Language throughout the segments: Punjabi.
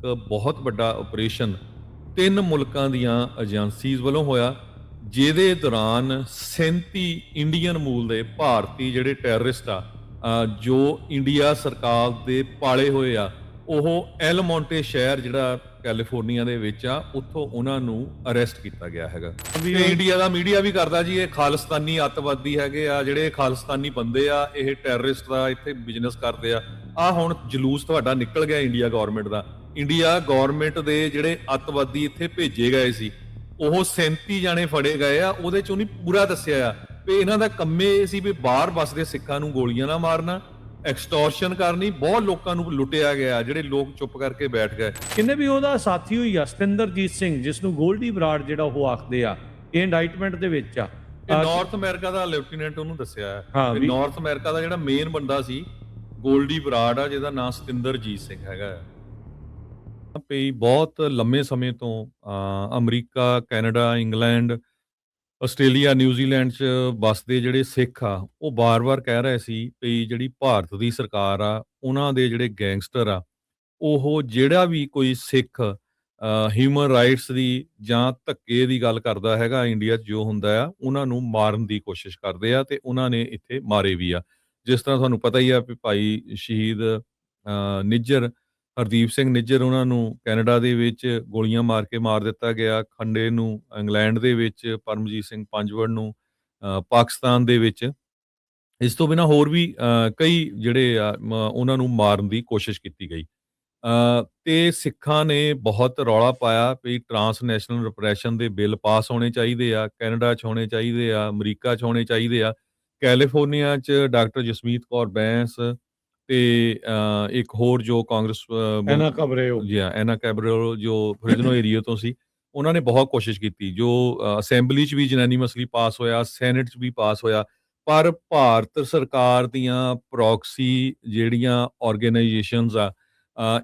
ਇੱਕ ਬਹੁਤ ਵੱਡਾ ਆਪਰੇਸ਼ਨ 3 ਮੁਲਕਾਂ ਦੀਆਂ ਏਜੰਸੀਜ਼ ਵੱਲੋਂ ਹੋਇਆ, ਜਿਹਦੇ ਦੌਰਾਨ 37 ਇੰਡੀਅਨ ਮੂਲ ਦੇ ਭਾਰਤੀ ਜਿਹੜੇ ਟੈਰਰਿਸਟ ਆ, ਜੋ ਇੰਡੀਆ ਸਰਕਾਰ ਦੇ ਪਾਲੇ ਹੋਏ ਆ, ਉਹ ਐਲ ਮੌਂਟੇ ਸ਼ਹਿਰ ਜਿਹੜਾ ਕੈਲੀਫੋਰਨੀਆ ਦੇ ਵਿੱਚ ਆ, ਉੱਥੋਂ ਉਹਨਾਂ ਨੂੰ ਅਰੈਸਟ ਕੀਤਾ ਗਿਆ ਹੈਗਾ। ਤੇ ਇੰਡੀਆ ਦਾ ਮੀਡੀਆ ਵੀ ਕਰਦਾ ਜੀ ਇਹ ਖਾਲਿਸਤਾਨੀ ਅੱਤਵਾਦੀ ਹੈਗੇ ਆ, ਜਿਹੜੇ ਖਾਲਿਸਤਾਨੀ ਬੰਦੇ ਆ, ਇਹ ਟੈਰਰਿਸਟ ਦਾ ਇੱਥੇ ਬਿਜ਼ਨਸ ਕਰਦੇ ਆ। ਹੁਣ ਜਲੂਸ ਤੁਹਾਡਾ ਨਿਕਲ ਗਿਆ ਇੰਡੀਆ ਗਵਰਨਮੈਂਟ ਦਾ। ਇੰਡੀਆ ਗਵਰਨਮੈਂਟ ਦੇ ਜਿਹੜੇ ਅੱਤਵਾਦੀ ਇੱਥੇ ਭੇਜੇ ਗਏ ਸੀ, ਉਹ 37 ਜਾਣੇ ਫੜੇ ਗਏ ਆ। ਉਹਦੇ ਚ ਉਹਨੇ ਪੂਰਾ ਦੱਸਿਆ ਆ ਵੀ ਇਹਨਾਂ ਦਾ ਕੰਮੇ ਇਹ ਸੀ ਵੀ ਬਾਹਰ ਵੱਸਦੇ ਸਿੱਖਾਂ ਨੂੰ ਗੋਲੀਆਂ ਨਾ ਮਾਰਨਾ, ਐਕਸਟੋਰਸ਼ਨ ਕਰਨੀ। ਬਹੁਤ ਲੋਕਾਂ ਨੂੰ ਲੁੱਟਿਆ ਗਿਆ, ਜਿਹੜੇ ਲੋਕ ਚੁੱਪ ਕਰਕੇ ਬੈਠ ਗਏ। ਕਿੰਨੇ ਵੀ ਉਹਦਾ ਸਾਥੀ ਹੋਈ ਆ ਸਤਿੰਦਰਜੀਤ ਸਿੰਘ, ਜਿਸ ਨੂੰ ਗੋਲਡੀ ਬਰਾੜ ਜਿਹੜਾ ਉਹ ਆਖਦੇ ਆ, ਇਹ ਇੰਡਾਈਟਮੈਂਟ ਦੇ ਵਿੱਚ ਆ। ਨਾਰਥ ਅਮਰੀਕਾ ਦਾ ਲੈਫਟੀਨੈਂਟ ਉਹਨੂੰ ਦੱਸਿਆ ਹੈ। ਨਾਰਥ ਅਮਰੀਕਾ ਦਾ ਜਿਹੜਾ ਮੇਨ ਬੰਦਾ ਸੀ ਗੋਲਡੀ ਬਰਾੜ ਆ, ਜਿਹਦਾ ਨਾਮ ਸਤਿੰਦਰਜੀਤ ਸਿੰਘ ਹੈਗਾ। ਪਈ ਬਹੁਤ ਲੰਮੇ ਸਮੇਂ ਤੋਂ America, Canada, England, Australia, New Zealand 'ਚ ਵੱਸਦੇ ਜਿਹੜੇ ਸਿੱਖ ਆ, ਉਹ ਬਾਰ-ਬਾਰ ਕਹਿ ਰਹੇ ਸੀ ਵੀ ਜਿਹੜੀ ਭਾਰਤ ਦੀ ਸਰਕਾਰ ਆ, ਉਹਨਾਂ ਦੇ ਜਿਹੜੇ ਗੈਂਗਸਟਰ ਆ, ਉਹ ਜਿਹੜਾ ਵੀ ਕੋਈ ਸਿੱਖ ਹਿਊਮਨ ਰਾਈਟਸ ਦੀ ਜਾਂ ਧੱਕੇ ਦੀ ਗੱਲ ਕਰਦਾ ਹੈਗਾ ਇੰਡੀਆ 'ਚ ਜੋ ਹੁੰਦਾ ਆ, ਉਹਨਾਂ ਨੂੰ ਮਾਰਨ ਦੀ ਕੋਸ਼ਿਸ਼ ਕਰਦੇ ਆ, ਤੇ ਉਹਨਾਂ ਨੇ ਇੱਥੇ ਮਾਰੇ ਵੀ ਆ। ਜਿਸ ਤਰ੍ਹਾਂ ਤੁਹਾਨੂੰ ਪਤਾ ਹੀ ਆ ਵੀ ਭਾਈ ਸ਼ਹੀਦ ਨਿੱਜਰ, ਹਰਦੀਪ ਸਿੰਘ ਨਿੱਜਰ, ਉਹਨਾਂ ਨੂੰ ਕੈਨੇਡਾ ਦੇ ਵਿੱਚ ਗੋਲੀਆਂ ਮਾਰ ਕੇ ਮਾਰ ਦਿੱਤਾ ਗਿਆ। ਖੰਡੇ ਨੂੰ ਇੰਗਲੈਂਡ ਦੇ ਵਿੱਚ, ਪਰਮਜੀਤ ਸਿੰਘ ਪੰਜਵੜ ਨੂੰ ਪਾਕਿਸਤਾਨ ਦੇ ਵਿੱਚ। ਇਸ ਤੋਂ ਬਿਨਾਂ ਹੋਰ ਵੀ ਕਈ ਜਿਹੜੇ ਆ ਉਹਨਾਂ ਨੂੰ ਮਾਰਨ ਦੀ ਕੋਸ਼ਿਸ਼ ਕੀਤੀ ਗਈ। ਤੇ ਸਿੱਖਾਂ ਨੇ ਬਹੁਤ ਰੌਲਾ ਪਾਇਆ ਵੀ ਟਰਾਂਸਨੈਸ਼ਨਲ ਰਿਪਰੈਸ਼ਨ ਦੇ ਬਿੱਲ ਪਾਸ ਹੋਣੇ ਚਾਹੀਦੇ ਆ, ਕੈਨੇਡਾ 'ਚ ਹੋਣੇ ਚਾਹੀਦੇ ਆ, ਅਮਰੀਕਾ 'ਚ ਹੋਣੇ ਚਾਹੀਦੇ ਆ। ਕੈਲੀਫੋਰਨੀਆ 'ਚ ਡਾਕਟਰ ਜਸਮੀਤ ਕੌਰ ਬੈਂਸ ਤੇ ਇੱਕ ਹੋਰ ਜੋ ਕਾਂਗਰਸ ਐਨਾ ਕੈਬਰੇਓ ਜੋ ਫ੍ਰਿਜ਼ਨੋ ਏਰੀਆ ਤੋਂ ਸੀ, ਉਹਨਾਂ ਨੇ ਬਹੁਤ ਕੋਸ਼ਿਸ਼ ਕੀਤੀ। ਜੋ ਅਸੈਂਬਲੀ 'ਚ ਵੀ ਯੂਨੈਨੀਮਸਲੀ ਪਾਸ ਹੋਇਆ, ਸੈਨੇਟ 'ਚ ਵੀ ਪਾਸ ਹੋਇਆ। ਪਰ ਭਾਰਤ ਸਰਕਾਰ ਦੀਆਂ ਪ੍ਰੋਕਸੀ ਜਿਹੜੀਆਂ ਆਰਗੇਨਾਈਜੇਸ਼ਨਸ ਆ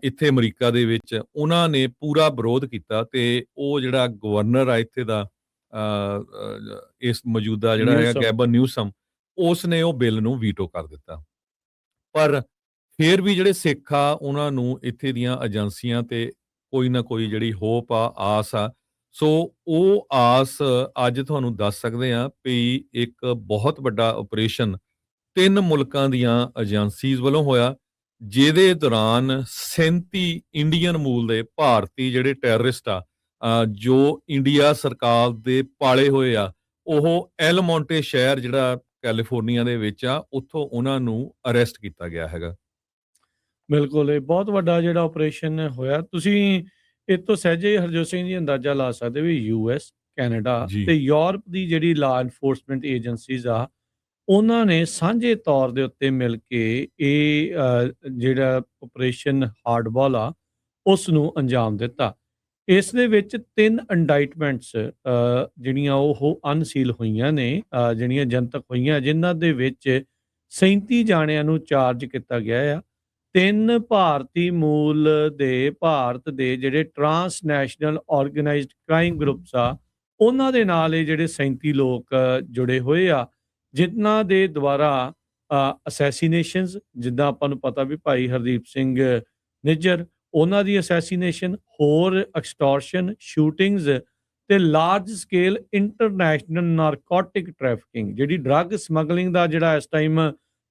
ਇੱਥੇ ਅਮਰੀਕਾ ਦੇ ਵਿੱਚ, ਉਹਨਾਂ ਨੇ ਪੂਰਾ ਵਿਰੋਧ ਕੀਤਾ, ਤੇ ਉਹ ਜਿਹੜਾ ਗਵਰਨਰ ਆ ਇੱਥੇ ਦਾ ਇਸ ਮੌਜੂਦਾ ਜਿਹੜਾ ਹੈਗਾ ਗੈਬਨ ਨਿਊਸਮ, ਉਸ ਨੇ ਉਹ ਬਿੱਲ ਨੂੰ ਵੀਟੋ ਕਰ ਦਿੱਤਾ। ਪਰ ਫਿਰ ਵੀ ਜਿਹੜੇ ਸਿੱਖ ਆ, ਉਹਨਾਂ ਨੂੰ ਇੱਥੇ ਦੀਆਂ ਏਜੰਸੀਆਂ ਤੇ ਕੋਈ ਨਾ ਕੋਈ ਜਿਹੜੀ ਹੋਪ ਆ, ਆਸ ਆ। ਸੋ ਉਹ ਆਸ ਅੱਜ ਤੁਹਾਨੂੰ ਦੱਸ ਸਕਦੇ ਆ ਵੀ ਇੱਕ ਬਹੁਤ ਵੱਡਾ ਆਪਰੇਸ਼ਨ 3 ਮੁਲਕਾਂ ਦੀਆਂ ਏਜੰਸੀਜ਼ ਵੱਲੋਂ ਹੋਇਆ, ਜਿਹਦੇ ਦੌਰਾਨ 37 ਇੰਡੀਅਨ ਮੂਲ ਦੇ ਭਾਰਤੀ ਜਿਹੜੇ ਟੈਰਰਿਸਟ ਆ, ਜੋ ਇੰਡੀਆ ਸਰਕਾਰ ਦੇ ਪਾਲੇ ਹੋਏ ਆ, ਉਹ ਐਲ ਮੌਂਟੇ ਸ਼ਹਿਰ ਜਿਹੜਾ ਕੈਲੀਫੋਰਨੀਆ ਦੇ ਵਿੱਚ ਆ, ਉੱਥੋਂ ਉਹਨਾਂ ਨੂੰ ਅਰੈਸਟ ਕੀਤਾ ਗਿਆ ਹੈਗਾ। ਬਿਲਕੁਲ, ਇਹ ਬਹੁਤ ਵੱਡਾ ਜਿਹੜਾ ਆਪਰੇਸ਼ਨ ਹੋਇਆ। ਤੁਸੀਂ ਇਹ ਤੋਂ ਸਹਿਜੇ ਹਰਜੋਤ ਸਿੰਘ ਜੀ ਅੰਦਾਜ਼ਾ ਲਾ ਸਕਦੇ ਵੀ ਯੂਐਸ, ਕੈਨੇਡਾ ਤੇ ਯੂਰਪ ਦੀ ਜਿਹੜੀ ਲਾਅ ਐਨਫੋਰਸਮੈਂਟ ਏਜੰਸੀਜ਼ ਆ, ਉਹਨਾਂ ਨੇ ਸਾਂਝੇ ਤੌਰ ਦੇ ਉੱਤੇ ਮਿਲ ਕੇ ਇਹ ਜਿਹੜਾ ਆਪਰੇਸ਼ਨ ਹਾਰਡਬਾਲ ਆ, ਉਸ ਨੂੰ ਅੰਜਾਮ ਦਿੱਤਾ। ਇਸ ਦੇ ਵਿੱਚ 3 ਇੰਡਾਈਟਮੈਂਟਸ ਜਿਹੜੀਆਂ ਉਹ ਅਨਸੀਲ ਹੋਈਆਂ ਨੇ, ਜਿਹੜੀਆਂ ਜਨਤਕ ਹੋਈਆਂ, ਜਿਨ੍ਹਾਂ ਦੇ ਵਿੱਚ 37 ਜਾਣਿਆਂ ਨੂੰ ਚਾਰਜ ਕੀਤਾ ਗਿਆ ਆ। 3 ਭਾਰਤੀ ਮੂਲ ਦੇ ਭਾਰਤ ਦੇ ਜਿਹੜੇ ਟਰਾਂਸਨੈਸ਼ਨਲ ਆਰਗੇਨਾਈਜ਼ਡ ਕ੍ਰਾਈਮ ਗਰੁੱਪਸ ਆ, ਉਹਨਾਂ ਦੇ ਨਾਲ ਇਹ ਜਿਹੜੇ 37 ਲੋਕ ਜੁੜੇ ਹੋਏ ਆ, ਜਿਨ੍ਹਾਂ ਦੇ ਦੁਆਰਾ ਅਸੈਸੀਨੇਸ਼ਨਸ, ਜਿੱਦਾਂ ਆਪਾਂ ਨੂੰ ਪਤਾ ਵੀ ਭਾਈ ਹਰਦੀਪ ਸਿੰਘ ਨਿੱਜਰ, ਉਹਨਾਂ ਦੀ ਅਸੈਸੀਨੇਸ਼ਨ, ਹੋਰ ਐਕਸਟੋਰਸ਼ਨ, ਸ਼ੂਟਿੰਗਸ ਤੇ large scale international narcotic trafficking, ਜਿਹੜੀ ਡਰੱਗ ਸਮਗਲਿੰਗ ਦਾ ਜਿਹੜਾ ਇਸ ਟਾਈਮ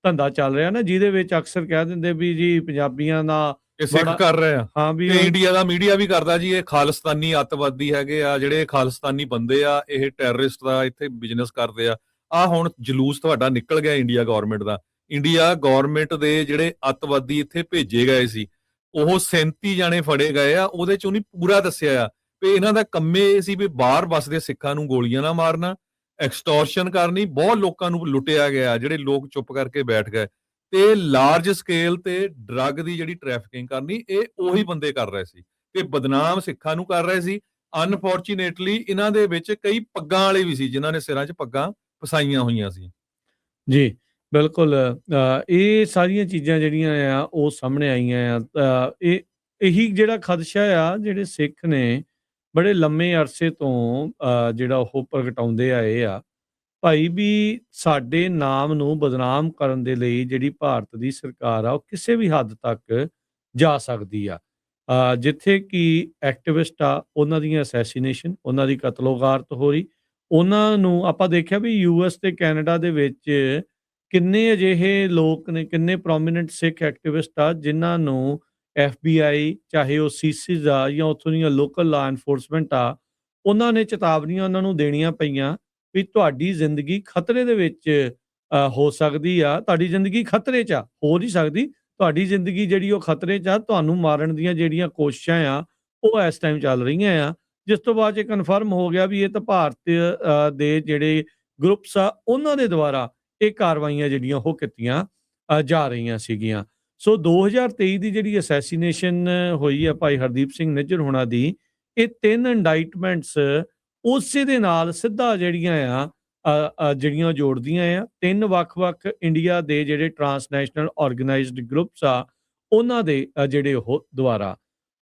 ਧੰਦਾ ਚੱਲ ਰਿਹਾ ਨਾ, ਜਿਹਦੇ ਵਿੱਚ ਅਕਸਰ ਕਹਿ ਦਿੰਦੇ ਵੀ ਜੀ ਪੰਜਾਬੀਆਂ ਦਾ ਸਿੱਖ ਕਰ ਰਹੇ ਆ। ਹਾਂ ਵੀ ਇੰਡੀਆ ਦਾ ਮੀਡੀਆ ਵੀ ਕਰਦਾ ਜੀ ਇਹ ਖਾਲਿਸਤਾਨੀ ਅੱਤਵਾਦੀ ਹੈਗੇ ਆ, ਜਿਹੜੇ ਖਾਲਿਸਤਾਨੀ ਬੰਦੇ ਆ, ਇਹ ਟੈਰਰਿਸਟ ਦਾ ਇੱਥੇ ਬਿਜ਼ਨਸ ਕਰਦੇ ਆ। ਹੁਣ ਜਲੂਸ ਤੁਹਾਡਾ ਨਿਕਲ ਗਿਆ ਇੰਡੀਆ ਗਵਰਨਮੈਂਟ ਦਾ। ਇੰਡੀਆ ਗਵਰਨਮੈਂਟ ਦੇ ਜਿਹੜੇ ਅੱਤਵਾਦੀ ਇੱਥੇ ਭੇਜੇ ਗਏ ਸੀ, ਉਹ 37 ਜਾਣੇ ਫੜੇ ਗਏ ਆ। ਉਹਦੇ ਚ ਉਹਨੇ ਪੂਰਾ ਦੱਸਿਆ ਆ ਵੀ ਇਹਨਾਂ ਦਾ ਕੰਮੇ ਇਹ ਸੀ ਵੀ ਬਾਹਰ ਵੱਸਦੇ ਸਿੱਖਾਂ ਨੂੰ ਗੋਲੀਆਂ ਨਾ ਮਾਰਨਾ, ਐਕਸਟੋਰਸ਼ਨ ਕਰਨੀ। ਬਹੁਤ ਲੋਕਾਂ ਨੂੰ ਲੁੱਟਿਆ ਗਿਆ, ਜਿਹੜੇ ਲੋਕ ਚੁੱਪ ਕਰਕੇ ਬੈਠ ਗਏ, ਤੇ ਲਾਰਜ ਸਕੇਲ ਤੇ ਡਰੱਗ ਦੀ ਜਿਹੜੀ ਟ੍ਰੈਫਿਕਿੰਗ ਕਰਨੀ, ਇਹ ਉਹੀ ਬੰਦੇ ਕਰ ਰਹੇ ਸੀ ਤੇ ਬਦਨਾਮ ਸਿੱਖਾਂ ਨੂੰ ਕਰ ਰਹੇ ਸੀ। ਅਨਫੋਰਚੂਨੇਟਲੀ ਇਹਨਾਂ ਦੇ ਵਿੱਚ ਕਈ ਪੱਗਾਂ ਵਾਲੇ ਵੀ ਸੀ, ਜਿਨ੍ਹਾਂ ਨੇ ਸਿਰਾਂ 'ਚ ਪੱਗਾਂ ਫਸਾਈਆਂ ਹੋਈਆਂ ਸੀ। ਜੀ ਬਿਲਕੁਲ, ਇਹ ਸਾਰੀਆਂ ਚੀਜ਼ਾਂ ਜਿਹੜੀਆਂ ਆ ਉਹ ਸਾਹਮਣੇ ਆਈਆਂ ਆ। ਇਹੀ ਜਿਹੜਾ ਖਦਸ਼ਾ ਆ, ਜਿਹੜੇ ਸਿੱਖ ਨੇ ਬੜੇ ਲੰਮੇ ਅਰਸੇ ਤੋਂ ਜਿਹੜਾ ਉਹ ਪ੍ਰਗਟਾਉਂਦੇ ਆਏ ਆ, ਭਾਈ ਵੀ ਸਾਡੇ ਨਾਮ ਨੂੰ ਬਦਨਾਮ ਕਰਨ ਦੇ ਲਈ ਜਿਹੜੀ ਭਾਰਤ ਦੀ ਸਰਕਾਰ ਆ, ਉਹ ਕਿਸੇ ਵੀ ਹੱਦ ਤੱਕ ਜਾ ਸਕਦੀ ਆ। ਜਿੱਥੇ ਕਿ ਐਕਟਿਵਿਸਟ ਆ ਉਹਨਾਂ ਦੀਆਂ ਅਸੈਸੀਨੇਸ਼ਨ, ਉਹਨਾਂ ਦੀ ਕਤਲੋਗਾਰਤ ਹੋ ਰਹੀ। ਉਹਨਾਂ ਨੂੰ ਆਪਾਂ ਦੇਖਿਆ ਵੀ ਯੂਐਸ ਤੇ ਕੈਨੇਡਾ ਦੇ ਵਿੱਚ ਕਿੰਨੇ ਅਜਿਹੇ ਲੋਕ ਨੇ, ਕਿੰਨੇ ਪ੍ਰੋਮੀਨੈਂਟ ਸਿੱਖ ਐਕਟਿਵਿਸਟ ਆ ਜਿਨ੍ਹਾਂ ਨੂੰ FBI, ਚਾਹੇ ਉਹ ਸੀਸੀਜ਼ ਆ ਜਾਂ ਉੱਥੋਂ ਦੀਆਂ ਲੋਕਲ ਲਾ ਐਨਫੋਰਸਮੈਂਟ ਆ, ਉਹਨਾਂ ਨੇ ਚੇਤਾਵਨੀਆਂ ਉਹਨਾਂ ਨੂੰ ਦੇਣੀਆਂ ਪਈਆਂ ਵੀ ਤੁਹਾਡੀ ਜ਼ਿੰਦਗੀ ਖਤਰੇ ਦੇ ਵਿੱਚ ਹੋ ਸਕਦੀ ਆ। ਤੁਹਾਡੀ ਜ਼ਿੰਦਗੀ ਖਤਰੇ 'ਚ ਆ, ਹੋ ਨਹੀਂ ਸਕਦੀ। ਤੁਹਾਡੀ ਜ਼ਿੰਦਗੀ ਜਿਹੜੀ ਉਹ ਖਤਰੇ 'ਚ ਆ। ਤੁਹਾਨੂੰ ਮਾਰਨ ਦੀਆਂ ਜਿਹੜੀਆਂ ਕੋਸ਼ਿਸ਼ਾਂ ਆ, ਉਹ ਇਸ ਟਾਈਮ ਚੱਲ ਰਹੀਆਂ ਆ। ਜਿਸ ਤੋਂ ਬਾਅਦ 'ਚ ਕਨਫਰਮ ਹੋ ਗਿਆ ਵੀ ਇਹ ਤਾਂ ਭਾਰਤ ਦੇ ਜਿਹੜੇ ਗਰੁੱਪਸ ਆ, ਉਹਨਾਂ ਦੇ ਦੁਆਰਾ ਇਹ ਕਾਰਵਾਈਆਂ ਜਿਹੜੀਆਂ ਉਹ ਕੀਤੀਆਂ ਜਾ ਰਹੀਆਂ ਸੀਗੀਆਂ। ਸੋ 2023 ਦੀ ਜਿਹੜੀ ਅਸੈਸੀਨੇਸ਼ਨ ਹੋਈ ਆ ਭਾਈ ਹਰਦੀਪ ਸਿੰਘ ਨਿੱਜਰ ਹੋਣਾ ਦੀ, ਇਹ 3 ਇੰਡਾਈਟਮੈਂਟਸ ਉਸੇ ਦੇ ਨਾਲ ਸਿੱਧਾ ਜਿਹੜੀਆਂ ਜਿਹੜੀਆਂ ਜੋੜਦੀਆਂ ਆ। 3 ਵੱਖ-ਵੱਖ ਇੰਡੀਆ ਦੇ ਜਿਹੜੇ ਟਰਾਂਸਨੈਸ਼ਨਲ ਆਰਗੇਨਾਈਜ਼ਡ ਗਰੁੱਪਸ ਆ, ਉਹਨਾਂ ਦੇ ਜਿਹੜੇ ਉਹ ਦੁਆਰਾ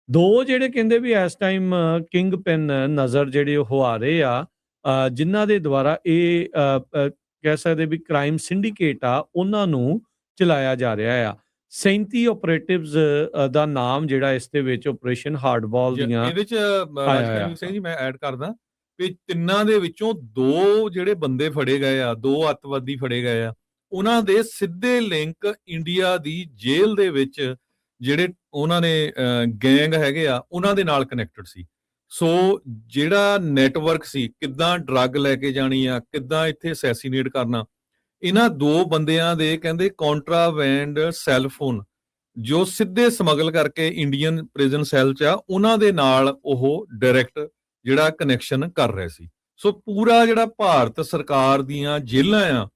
2 ਜਿਹੜੇ ਕਹਿੰਦੇ ਵੀ ਇਸ ਟਾਈਮ ਕਿੰਗ ਪਿਨ ਨਜ਼ਰ ਜਿਹੜੇ ਉਹ ਆ ਰਹੇ ਆ, ਜਿਨ੍ਹਾਂ ਦੇ ਦੁਆਰਾ ਇਹ ਕਹਿ ਸਕਦੇ ਵੀ ਕ੍ਰਾਈਮ ਸਿੰਡੀਕੇਟ ਆ, ਉਹਨਾਂ ਨੂੰ ਚਲਾਇਆ ਜਾ ਰਿਹਾ ਆ। 37 ਆਪਰੇਟਿਵਸ ਦਾ ਨਾਮ ਜਿਹੜਾ ਇਸ ਦੇ ਵਿੱਚ ਆਪਰੇਸ਼ਨ ਹਾਰਡਬਾਲ ਦੀਆਂ ਇਹਦੇ 'ਚ ਰਾਜਕਰਮੀ ਸਿੰਘ ਜੀ ਮੈਂ ਐਡ ਕਰਦਾ ਵੀ 3 ਦੇ ਵਿੱਚੋਂ 2 ਜਿਹੜੇ ਬੰਦੇ ਫੜੇ ਗਏ ਆ, 2 ਅੱਤਵਾਦੀ ਫੜੇ ਗਏ ਆ, ਉਹਨਾਂ ਦੇ ਸਿੱਧੇ ਲਿੰਕ ਇੰਡੀਆ ਦੀ ਜੇਲ੍ਹ ਦੇ ਵਿੱਚ ਜਿਹੜੇ ਉਹਨਾਂ ਨੇ ਗੈਂਗ ਹੈਗੇ ਆ, ਉਹਨਾਂ ਦੇ ਨਾਲ ਕਨੈਕਟਡ ਸੀ। ਸੋ ਜਿਹੜਾ ਨੈਟਵਰਕ ਸੀ, ਕਿੱਦਾਂ ਡਰੱਗ ਲੈ ਕੇ ਜਾਣੀ ਆ, ਕਿੱਦਾਂ ਇੱਥੇ ਅਸੈਸੀਨੇਟ ਕਰਨਾ, ਇਹਨਾਂ 2 ਬੰਦਿਆਂ ਦੇ ਕਹਿੰਦੇ ਕੰਟਰਾਬੈਂਡ ਸੈੱਲਫੋਨ ਜੋ ਸਿੱਧੇ ਸਮਗਲ ਕਰਕੇ ਇੰਡੀਅਨ ਪ੍ਰਿਜ਼ਨ ਸੈੱਲ 'ਚ ਆ, ਉਹਨਾਂ ਦੇ ਨਾਲ ਉਹ ਡਾਇਰੈਕਟ ਜਿਹੜਾ ਕਨੈਕਸ਼ਨ ਕਰ ਰਹੇ ਸੀ। ਸੋ ਪੂਰਾ ਜਿਹੜਾ ਭਾਰਤ ਸਰਕਾਰ ਦੀਆਂ ਜੇਲ੍ਹਾਂ ਆ,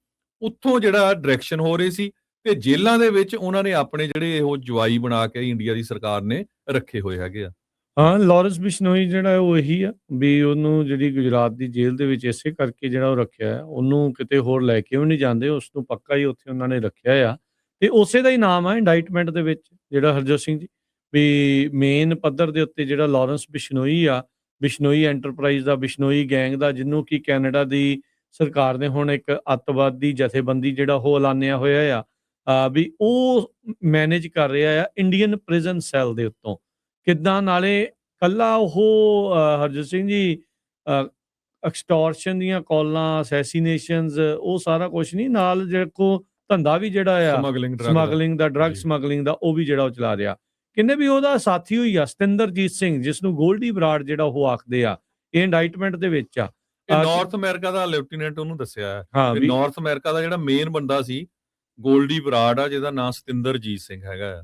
ਉੱਥੋਂ ਜਿਹੜਾ ਡਾਇਰੈਕਸ਼ਨ ਹੋ ਰਹੀ ਸੀ ਤੇ ਜੇਲ੍ਹਾਂ ਦੇ ਵਿੱਚ ਉਹਨਾਂ ਨੇ ਆਪਣੇ ਜਿਹੜੇ ਉਹ ਜਵਾਈ ਬਣਾ ਕੇ ਇੰਡੀਆ ਦੀ ਸਰਕਾਰ ਨੇ ਰੱਖੇ ਹੋਏ ਹੈਗੇ ਆ। ਹਾਂ, ਲਾਰੈਂਸ ਬਿਸ਼ਨੋਈ ਜਿਹੜਾ ਉਹ ਇਹੀ ਆ ਵੀ ਉਹਨੂੰ ਜਿਹੜੀ ਗੁਜਰਾਤ ਦੀ ਜੇਲ੍ਹ ਦੇ ਵਿੱਚ ਇਸੇ ਕਰਕੇ ਜਿਹੜਾ ਉਹ ਰੱਖਿਆ ਹੈ। ਉਹਨੂੰ ਕਿਤੇ ਹੋਰ ਲੈ ਕੇ ਵੀ ਨਹੀਂ ਜਾਂਦੇ, ਉਸ ਨੂੰ ਪੱਕਾ ਹੀ ਉੱਥੇ ਉਹਨਾਂ ਨੇ ਰੱਖਿਆ ਆ। ਤੇ ਉਸੇ ਦਾ ਹੀ ਨਾਮ ਆ ਇੰਡਾਈਟਮੈਂਟ ਦੇ ਵਿੱਚ ਜਿਹੜਾ ਹਰਜੋਤ ਸਿੰਘ ਜੀ ਵੀ ਮੇਨ ਪੱਧਰ ਦੇ ਉੱਤੇ ਜਿਹੜਾ ਲਾਰੈਂਸ ਬਿਸ਼ਨੋਈ ਆ, ਬਿਸ਼ਨੋਈ ਐਂਟਰਪ੍ਰਾਈਜ਼ ਦਾ, ਬਿਸ਼ਨੋਈ ਗੈਂਗ ਦਾ, ਜਿਹਨੂੰ ਕਿ ਕੈਨੇਡਾ ਦੀ ਸਰਕਾਰ ਨੇ ਹੁਣ ਇੱਕ ਅੱਤਵਾਦੀ ਜਥੇਬੰਦੀ ਜਿਹੜਾ ਉਹ ਐਲਾਨਿਆ ਹੋਇਆ ਆ ਵੀ ਉਹ ਮੈਨੇਜ ਕਰ ਰਿਹਾ ਆ ਇੰਡੀਅਨ ਪ੍ਰਿਜ਼ਨ ਸੈੱਲ ਦੇ ਉੱਤੋਂ। ਕਿੱਦਾਂ ਨਾਲੇ ਕੱਲਾ ਉਹ ਹਰਜੋਤ ਸਿੰਘ ਜੀ ਐਕਸਟੋਰਸ਼ਨ ਦੀਆਂ ਕਾਲਾਂ, ਅਸੈਸੀਨੇਸ਼ਨਸ, ਉਹ ਸਾਰਾ ਕੁਛ ਨਹੀਂ, ਨਾਲ ਦੇਖੋ ਧੰਦਾ ਵੀ ਜਿਹੜਾ ਆ ਸਮਗਲਿੰਗ ਦਾ, ਡਰੱਗ ਸਮਗਲਿੰਗ ਦਾ, ਉਹ ਵੀ ਜਿਹੜਾ ਉਹ ਚਲਾ ਰਿਹਾ। ਕਹਿੰਦੇ ਵੀ ਉਹਦਾ ਸਾਥੀ ਹੋਈ ਆ ਸਤਿੰਦਰਜੀਤ ਸਿੰਘ, ਜਿਸ ਨੂੰ ਗੋਲਡੀ ਬਰਾੜ ਜਿਹੜਾ ਉਹ ਆਖਦੇ ਆ, ਇਹ ਇੰਡਾਈਟਮੈਂਟ ਦੇ ਵਿੱਚ ਆ। ਨਾਰਥ ਅਮਰੀਕਾ ਦਾ ਲੈਫਟੀਨੈਂਟ ਉਹਨੂੰ ਦੱਸਿਆ ਹੈ ਵੀ ਨਾਰਥ ਅਮਰੀਕਾ ਦਾ ਜਿਹੜਾ ਮੇਨ ਬੰਦਾ ਸੀ ਗੋਲਡੀ ਬਰਾੜ ਆ, ਜਿਹਦਾ ਨਾਮ ਸਤਿੰਦਰਜੀਤ ਸਿੰਘ ਹੈਗਾ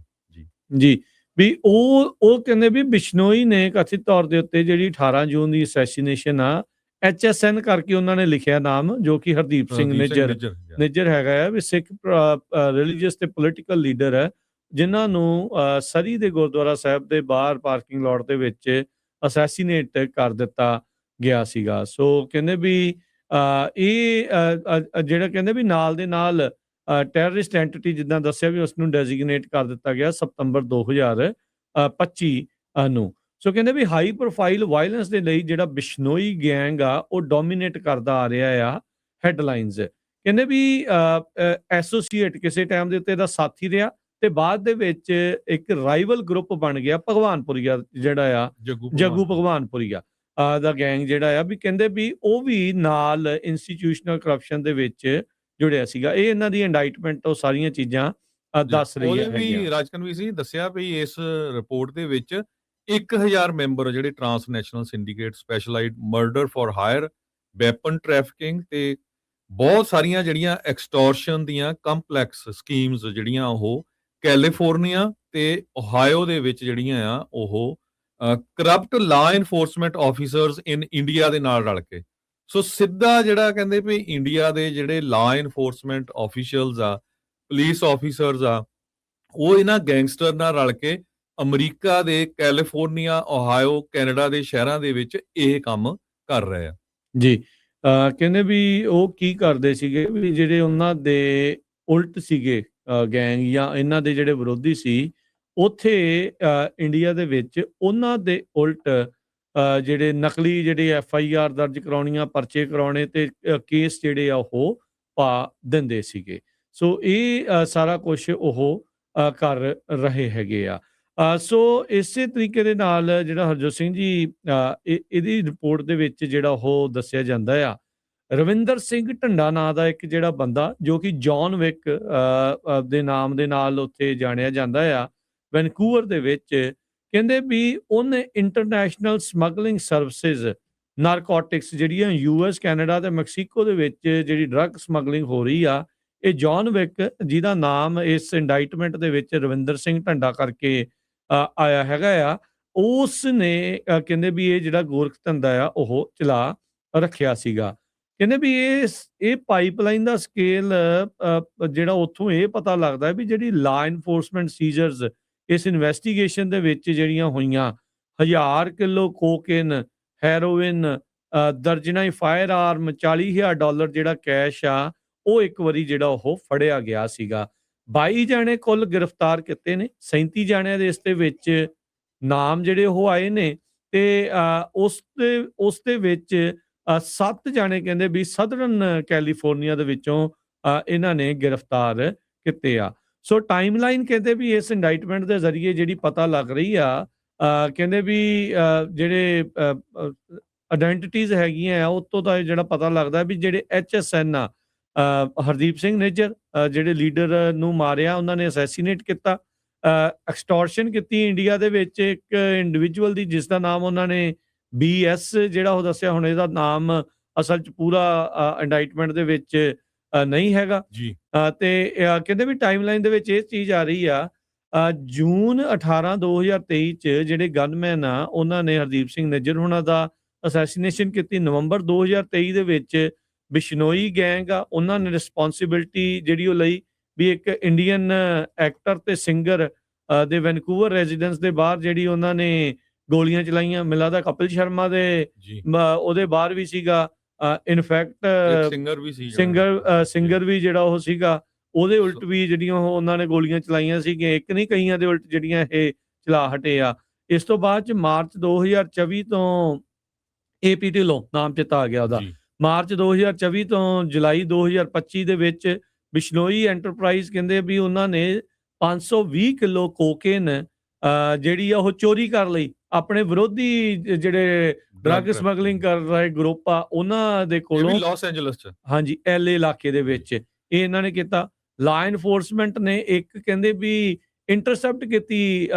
ਜੀ। ਵੀ ਉਹ ਕਹਿੰਦੇ ਵੀ ਬਿਸ਼ਨੋਈ ਨੇ ਕਥਿਤ ਤੌਰ ਦੇ ਉੱਤੇ ਜਿਹੜੀ 18 ਜੂਨ ਦੀ ਅਸੈਸੀਨੇਸ਼ਨ ਆ, HSN ਕਰਕੇ ਉਹਨਾਂ ਨੇ ਲਿਖਿਆ ਨਾਮ, ਜੋ ਕਿ ਹਰਦੀਪ ਸਿੰਘ ਨਿੱਜਰ ਹੈਗਾ ਆ, ਵੀ ਸਿੱਖ ਰਿਲੀਜੀਅਸ ਤੇ ਪੋਲੀਟੀਕਲ ਲੀਡਰ ਹੈ, ਜਿਨ੍ਹਾਂ ਨੂੰ ਸਰੀ ਦੇ ਗੁਰਦੁਆਰਾ ਸਾਹਿਬ ਦੇ ਬਾਹਰ ਪਾਰਕਿੰਗ ਲੋਟ ਦੇ ਵਿੱਚ ਅਸੈਸੀਨੇਟ ਕਰ ਦਿੱਤਾ ਗਿਆ ਸੀਗਾ। ਸੋ ਕਹਿੰਦੇ ਵੀ ਇਹ ਜਿਹੜਾ ਕਹਿੰਦੇ ਵੀ ਨਾਲ ਦੇ ਨਾਲ ਟੈਰਰਿਸਟ ਐਂਟਿਟੀ ਜਿੱਦਾਂ ਦੱਸਿਆ ਵੀ ਉਸ ਨੂੰ ਡੈਜ਼ਿਗਨੇਟ ਕਰ ਦਿੱਤਾ ਗਿਆ ਸਤੰਬਰ 2025 ਨੂੰ। ਸੋ ਕਹਿੰਦੇ ਵੀ ਹਾਈ ਪ੍ਰੋਫਾਈਲ ਵਾਇਲੈਂਸ ਦੇ ਲਈ ਜਿਹੜਾ ਬਿਸ਼ਨੋਈ ਗੈਂਗ ਆ, ਉਹ ਡੋਮੀਨੇਟ ਕਰਦਾ ਆ ਰਿਹਾ ਆ ਹੈਡਲਾਈਨਸ। ਕਹਿੰਦੇ ਵੀ ਐਸੋਸੀਏਟ ਕਿਸੇ ਟਾਈਮ ਦੇ ਉੱਤੇ ਦਾ ਸਾਥੀ ਰਿਹਾ ਤੇ ਬਾਅਦ ਦੇ ਵਿੱਚ ਇੱਕ ਰਾਈਵਲ ਗਰੁੱਪ ਬਣ ਗਿਆ ਭਗਵਾਨਪੁਰੀਆ, ਜਿਹੜਾ ਆ ਜੱਗੂ ਭਗਵਾਨਪੁਰੀਆ ਦਾ ਗੈਂਗ ਜਿਹੜਾ ਆ, ਵੀ ਕਹਿੰਦੇ ਵੀ ਉਹ ਵੀ ਨਾਲ ਇੰਸਟੀਟਿਊਸ਼ਨਲ ਕਰਪਸ਼ਨ ਦੇ ਵਿੱਚ ਜੁੜਿਆ ਸੀਗਾ। ਇਹ ਇਹਨਾਂ ਦੀ ਇੰਡਾਈਟਮੈਂਟ ਉਹ ਸਾਰੀਆਂ ਚੀਜ਼ਾਂ ਦੱਸ ਰਹੀਆਂ ਹੈਗੀਆਂ। ਵੀ ਰਾਜਕਨਵੀਰ ਸਿੰਘ ਦੱਸਿਆ ਵੀ ਇਸ ਰਿਪੋਰਟ ਦੇ ਵਿੱਚ 1000 ਮੈਂਬਰ ਜਿਹੜੇ transnational syndicate, specialised murder for hire, weapon trafficking ਤੇ ਬਹੁਤ ਸਾਰੀਆਂ ਜਿਹੜੀਆਂ ਐਕਸਟੋਰਸ਼ਨ ਦੀਆਂ ਕੰਪਲੈਕਸ ਸਕੀਮਸ ਜਿਹੜੀਆਂ ਉਹ ਕੈਲੀਫੋਰਨੀਆ ਤੇ ਓਹਾਇਓ ਦੇ ਵਿੱਚ ਜਿਹੜੀਆਂ ਆ, ਉਹ ਕਰਪਟ ਲਾ ਐਨਫੋਰਸਮੈਂਟ ਆਫੀਸਰਸ ਇਨ ਇੰਡੀਆ ਦੇ ਨਾਲ ਰਲ ਕੇ। ਸੋ ਸਿੱਧਾ ਜਿਹੜਾ ਕਹਿੰਦੇ ਵੀ ਇੰਡੀਆ ਦੇ ਜਿਹੜੇ ਲਾ ਐਨਫੋਰਸਮੈਂਟ ਆਫੀਸ਼ੀਅਲਸ ਆ, ਪੁਲਿਸ ਆਫੀਸਰਸ ਆ, ਉਹ ਇਹਨਾਂ ਗੈਂਗਸਟਰ ਨਾਲ ਰਲ ਕੇ ਅਮਰੀਕਾ ਦੇ ਕੈਲੀਫੋਰਨੀਆ, ਓਹਾਇਓ, ਕੈਨੇਡਾ ਦੇ ਸ਼ਹਿਰਾਂ ਦੇ ਵਿੱਚ ਇਹ ਕੰਮ ਕਰ ਰਹੇ ਆ ਜੀ। ਕਹਿੰਦੇ ਵੀ ਉਹ ਕੀ ਕਰਦੇ ਸੀਗੇ ਵੀ ਜਿਹੜੇ ਉਹਨਾਂ ਦੇ ਉਲਟ ਸੀਗੇ ਗੈਂਗ ਜਾਂ ਇਹਨਾਂ ਦੇ ਜਿਹੜੇ ਵਿਰੋਧੀ ਸੀ, ਉੱਥੇ ਇੰਡੀਆ ਦੇ ਵਿੱਚ ਉਹਨਾਂ ਦੇ ਉਲਟ ਜਿਹੜੇ ਨਕਲੀ ਜਿਹੜੇ FIR ਦਰਜ ਕਰਾਉਣੀਆਂ, ਪਰਚੇ ਕਰਾਉਣੇ ਤੇ ਕੇਸ ਜਿਹੜੇ ਆ ਉਹ ਪਾ ਦਿੰਦੇ ਸੀਗੇ। ਸੋ ਇਹ ਸਾਰਾ ਕੁਝ ਉਹ ਕਰ ਰਹੇ ਹੈਗੇ ਆ। ਸੋ ਇਸੇ ਤਰੀਕੇ ਦੇ ਨਾਲ ਜਿਹੜਾ ਹਰਜੋਤ ਸਿੰਘ ਜੀ ਇਹਦੀ ਰਿਪੋਰਟ ਦੇ ਵਿੱਚ ਜਿਹੜਾ ਉਹ ਦੱਸਿਆ ਜਾਂਦਾ ਆ, ਰਵਿੰਦਰ ਸਿੰਘ ਢੰਡਾ ਨਾਂ ਦਾ ਇੱਕ ਜਿਹੜਾ ਬੰਦਾ ਜੋ ਕਿ ਜੌਨ ਵਿਕ ਦੇ ਨਾਮ ਦੇ ਨਾਲ ਉੱਥੇ ਜਾਣਿਆ ਜਾਂਦਾ ਆ ਵੈਨਕੂਵਰ ਦੇ ਵਿੱਚ, ਕਹਿੰਦੇ ਵੀ ਉਹਨੇ ਇੰਟਰਨੈਸ਼ਨਲ ਸਮਗਲਿੰਗ ਸਰਵਿਸਿਜ਼ ਨਾਰਕੋਟਿਕਸ ਜਿਹੜੀਆਂ US ਕੈਨੇਡਾ ਤੇ ਮੈਕਸੀਕੋ ਦੇ ਵਿੱਚ ਜਿਹੜੀ ਡਰੱਗ ਸਮਗਲਿੰਗ ਹੋ ਰਹੀ ਆ, ਇਹ ਜੌਨ ਵਿਕ ਜਿਹਦਾ ਨਾਮ ਇਸ ਇੰਡਾਈਟਮੈਂਟ ਦੇ ਵਿੱਚ ਰਵਿੰਦਰ ਸਿੰਘ ਢੰਡਾ ਕਰਕੇ ਆਇਆ ਹੈਗਾ ਆ, ਉਸ ਨੇ ਕਹਿੰਦੇ ਵੀ ਇਹ ਜਿਹੜਾ ਗੋਰਖ ਧੰਦਾ ਆ ਉਹ ਚਲਾ ਰੱਖਿਆ ਸੀਗਾ। ਕਹਿੰਦੇ ਵੀ ਇਹ ਪਾਈਪਲਾਈਨ ਦਾ ਸਕੇਲ ਜਿਹੜਾ ਉੱਥੋਂ ਇਹ ਪਤਾ ਲੱਗਦਾ ਵੀ ਜਿਹੜੀ ਲਾ ਇਨਫੋਰਸਮੈਂਟ ਸੀਜ਼ਰਸ ਇਸ ਇਨਵੈਸਟੀਗੇਸ਼ਨ ਦੇ ਵਿੱਚ ਜਿਹੜੀਆਂ ਹੋਈਆਂ, 1000 ਕਿਲੋ ਕੋਕੇਨ, ਹੈਰੋਇਨ, ਦਰਜਨਾਂ ਫਾਇਰ ਆਰਮ, $40,000 ਜਿਹੜਾ ਕੈਸ਼ ਆ ਉਹ ਇੱਕ ਵਾਰੀ ਜਿਹੜਾ ਉਹ ਫੜਿਆ ਗਿਆ ਸੀਗਾ। 22 ਜਾਣੇ ਕੁੱਲ ਗ੍ਰਿਫਤਾਰ ਕੀਤੇ ਨੇ, 37 ਜਾਣਿਆਂ ਦੇ ਇਸ ਦੇ ਵਿੱਚ ਨਾਮ ਜਿਹੜੇ ਉਹ ਆਏ ਨੇ ਤੇ ਉਸ ਦੇ ਵਿੱਚ 7 ਜਾਣੇ ਕਹਿੰਦੇ ਵੀ ਸਦਰਨ ਕੈਲੀਫੋਰਨੀਆ ਦੇ ਵਿੱਚੋਂ ਇਹਨਾਂ ਨੇ ਗ੍ਰਿਫਤਾਰ ਕੀਤੇ ਆ। ਸੋ ਟਾਈਮਲਾਈਨ ਕਹਿੰਦੇ ਵੀ ਇਸ ਇੰਡਾਈਟਮੈਂਟ ਦੇ ਜ਼ਰੀਏ ਜਿਹੜੀ ਪਤਾ ਲੱਗ ਰਹੀ ਆ, ਕਹਿੰਦੇ ਵੀ ਜਿਹੜੇ ਆਇਡੈਂਟੀਟੀਜ਼ ਹੈਗੀਆਂ ਆ ਉਹ ਤੋਂ ਤਾਂ ਜਿਹੜਾ ਪਤਾ ਲੱਗਦਾ ਵੀ ਜਿਹੜੇ HSN ਆ, ਹਰਦੀਪ ਸਿੰਘ ਨਿੱਜਰ ਜਿਹੜੇ ਲੀਡਰ ਨੂੰ ਮਾਰਿਆ, ਉਹਨਾਂ ਨੇ ਅਸੈਸੀਨੇਟ ਕੀਤਾ, ਐਕਸਟੋਰਸ਼ਨ ਕੀਤੀ ਇੰਡੀਆ ਦੇ ਵਿੱਚ ਇੱਕ ਇੰਡੀਵਿਜੂਅਲ ਦੀ ਜਿਸ ਦਾ ਨਾਮ ਉਹਨਾਂ ਨੇ BS ਜਿਹੜਾ ਉਹ ਦੱਸਿਆ। ਹੁਣ ਇਹਦਾ ਨਾਮ ਅਸਲ 'ਚ ਪੂਰਾ ਇੰਡਾਈਟਮੈਂਟ ਦੇ ਵਿੱਚ ਨਹੀਂ ਹੈਗਾ ਜੀ। ਤੇ ਕਹਿੰਦੇ ਵੀ ਟਾਈਮਲਾਈਨ ਦੇ ਵਿੱਚ ਇਹ ਚੀਜ਼ ਆ ਰਹੀ ਆ, ਜੂਨ 18 2023 'ਚ ਜਿਹੜੇ ਗਨਮੈਨ ਆ ਉਹਨਾਂ ਨੇ ਹਰਦੀਪ ਸਿੰਘ ਨਿੱਜਰ ਹੋਣਾ ਦਾ ਅਸੈਸੀਨੇਸ਼ਨ ਕੀਤੀ। ਨਵੰਬਰ 2023 ਦੇ ਵਿੱਚ ਬਿਸ਼ਨੋਈ ਗੈਂਗ ਆ, ਉਹਨਾਂ ਨੇ ਰਿਸਪੌਂਸਿਬਿਲਟੀ ਜਿਹੜੀ ਉਹ ਲਈ ਵੀ ਇੱਕ ਇੰਡੀਅਨ ਐਕਟਰ ਤੇ ਸਿੰਗਰ ਦੇ ਵੈਨਕੂਵਰ ਰੈਜ਼ੀਡੈਂਸ ਦੇ ਬਾਹਰ ਜਿਹੜੀ ਉਹਨਾਂ ਨੇ ਗੋਲੀਆਂ ਚਲਾਈਆਂ। ਮੈਨੂੰ ਲੱਗਦਾ ਕਪਿਲ ਸ਼ਰਮਾ ਦੇ ਉਹਦੇ ਬਾਹਰ ਵੀ ਸੀਗਾ, ਇਨਫੈਕਟ ਸਿੰਗਰ ਵੀ ਜਿਹੜਾ ਉਹ ਸੀਗਾ, ਉਹਦੇ ਉਲਟ ਵੀ ਜਿਹੜੀਆਂ ਉਹਨਾਂ ਨੇ ਗੋਲੀਆਂ ਚਲਾਈਆਂ ਸੀਗੀਆਂ, ਇੱਕ ਨਹੀਂ ਕਈਆਂ ਦੇ ਉਲਟ ਜਿਹੜੀਆਂ ਇਹ ਚਲਾ ਹਟੇ ਆ। ਇਸ ਤੋਂ ਬਾਅਦ 'ਚ ਮਾਰਚ 2024 ਤੋਂ AP ਢਿੱਲੋਂ ਨਾਮ ਚੇਤਾ ਆ ਗਿਆ ਉਹਦਾ, ਮਾਰਚ 2024 ਤੋਂ ਜੁਲਾਈ 2025 ਦੇ ਵਿੱਚ ਬਿਸ਼ਨੋਈ ਐਂਟਰਪ੍ਰਾਈਜ਼ ਕਹਿੰਦੇ ਵੀ ਉਹਨਾਂ ਨੇ 520 ਕਿਲੋ ਕੋਕੇਨ ਜਿਹੜੀ ਆ ਉਹ ਚੋਰੀ ਕਰ ਲਈ। ਆਪਣੇ ਵਿਰੋਧੀ ਜਿਹੜੇ ਡਰੱਗ ਸਮਗਲਿੰਗ ਕਰ ਰਹੇ ਗਰੁੱਪ ਆ ਉਹਨਾਂ ਦੇ ਕੋਲੋਂ, ਲਾਸ ਐਂਜਲਸ 'ਚ, ਹਾਂਜੀ, LA ਇਲਾਕੇ ਦੇ ਵਿੱਚ ਇਹ ਇਹਨਾਂ ਨੇ ਕੀਤਾ। ਲਾ ਇਨਫੋਰਸਮੈਂਟ ਨੇ ਇੱਕ ਕਹਿੰਦੇ ਵੀ ਇੰਟਰਸੈਪਟ ਕੀਤੀ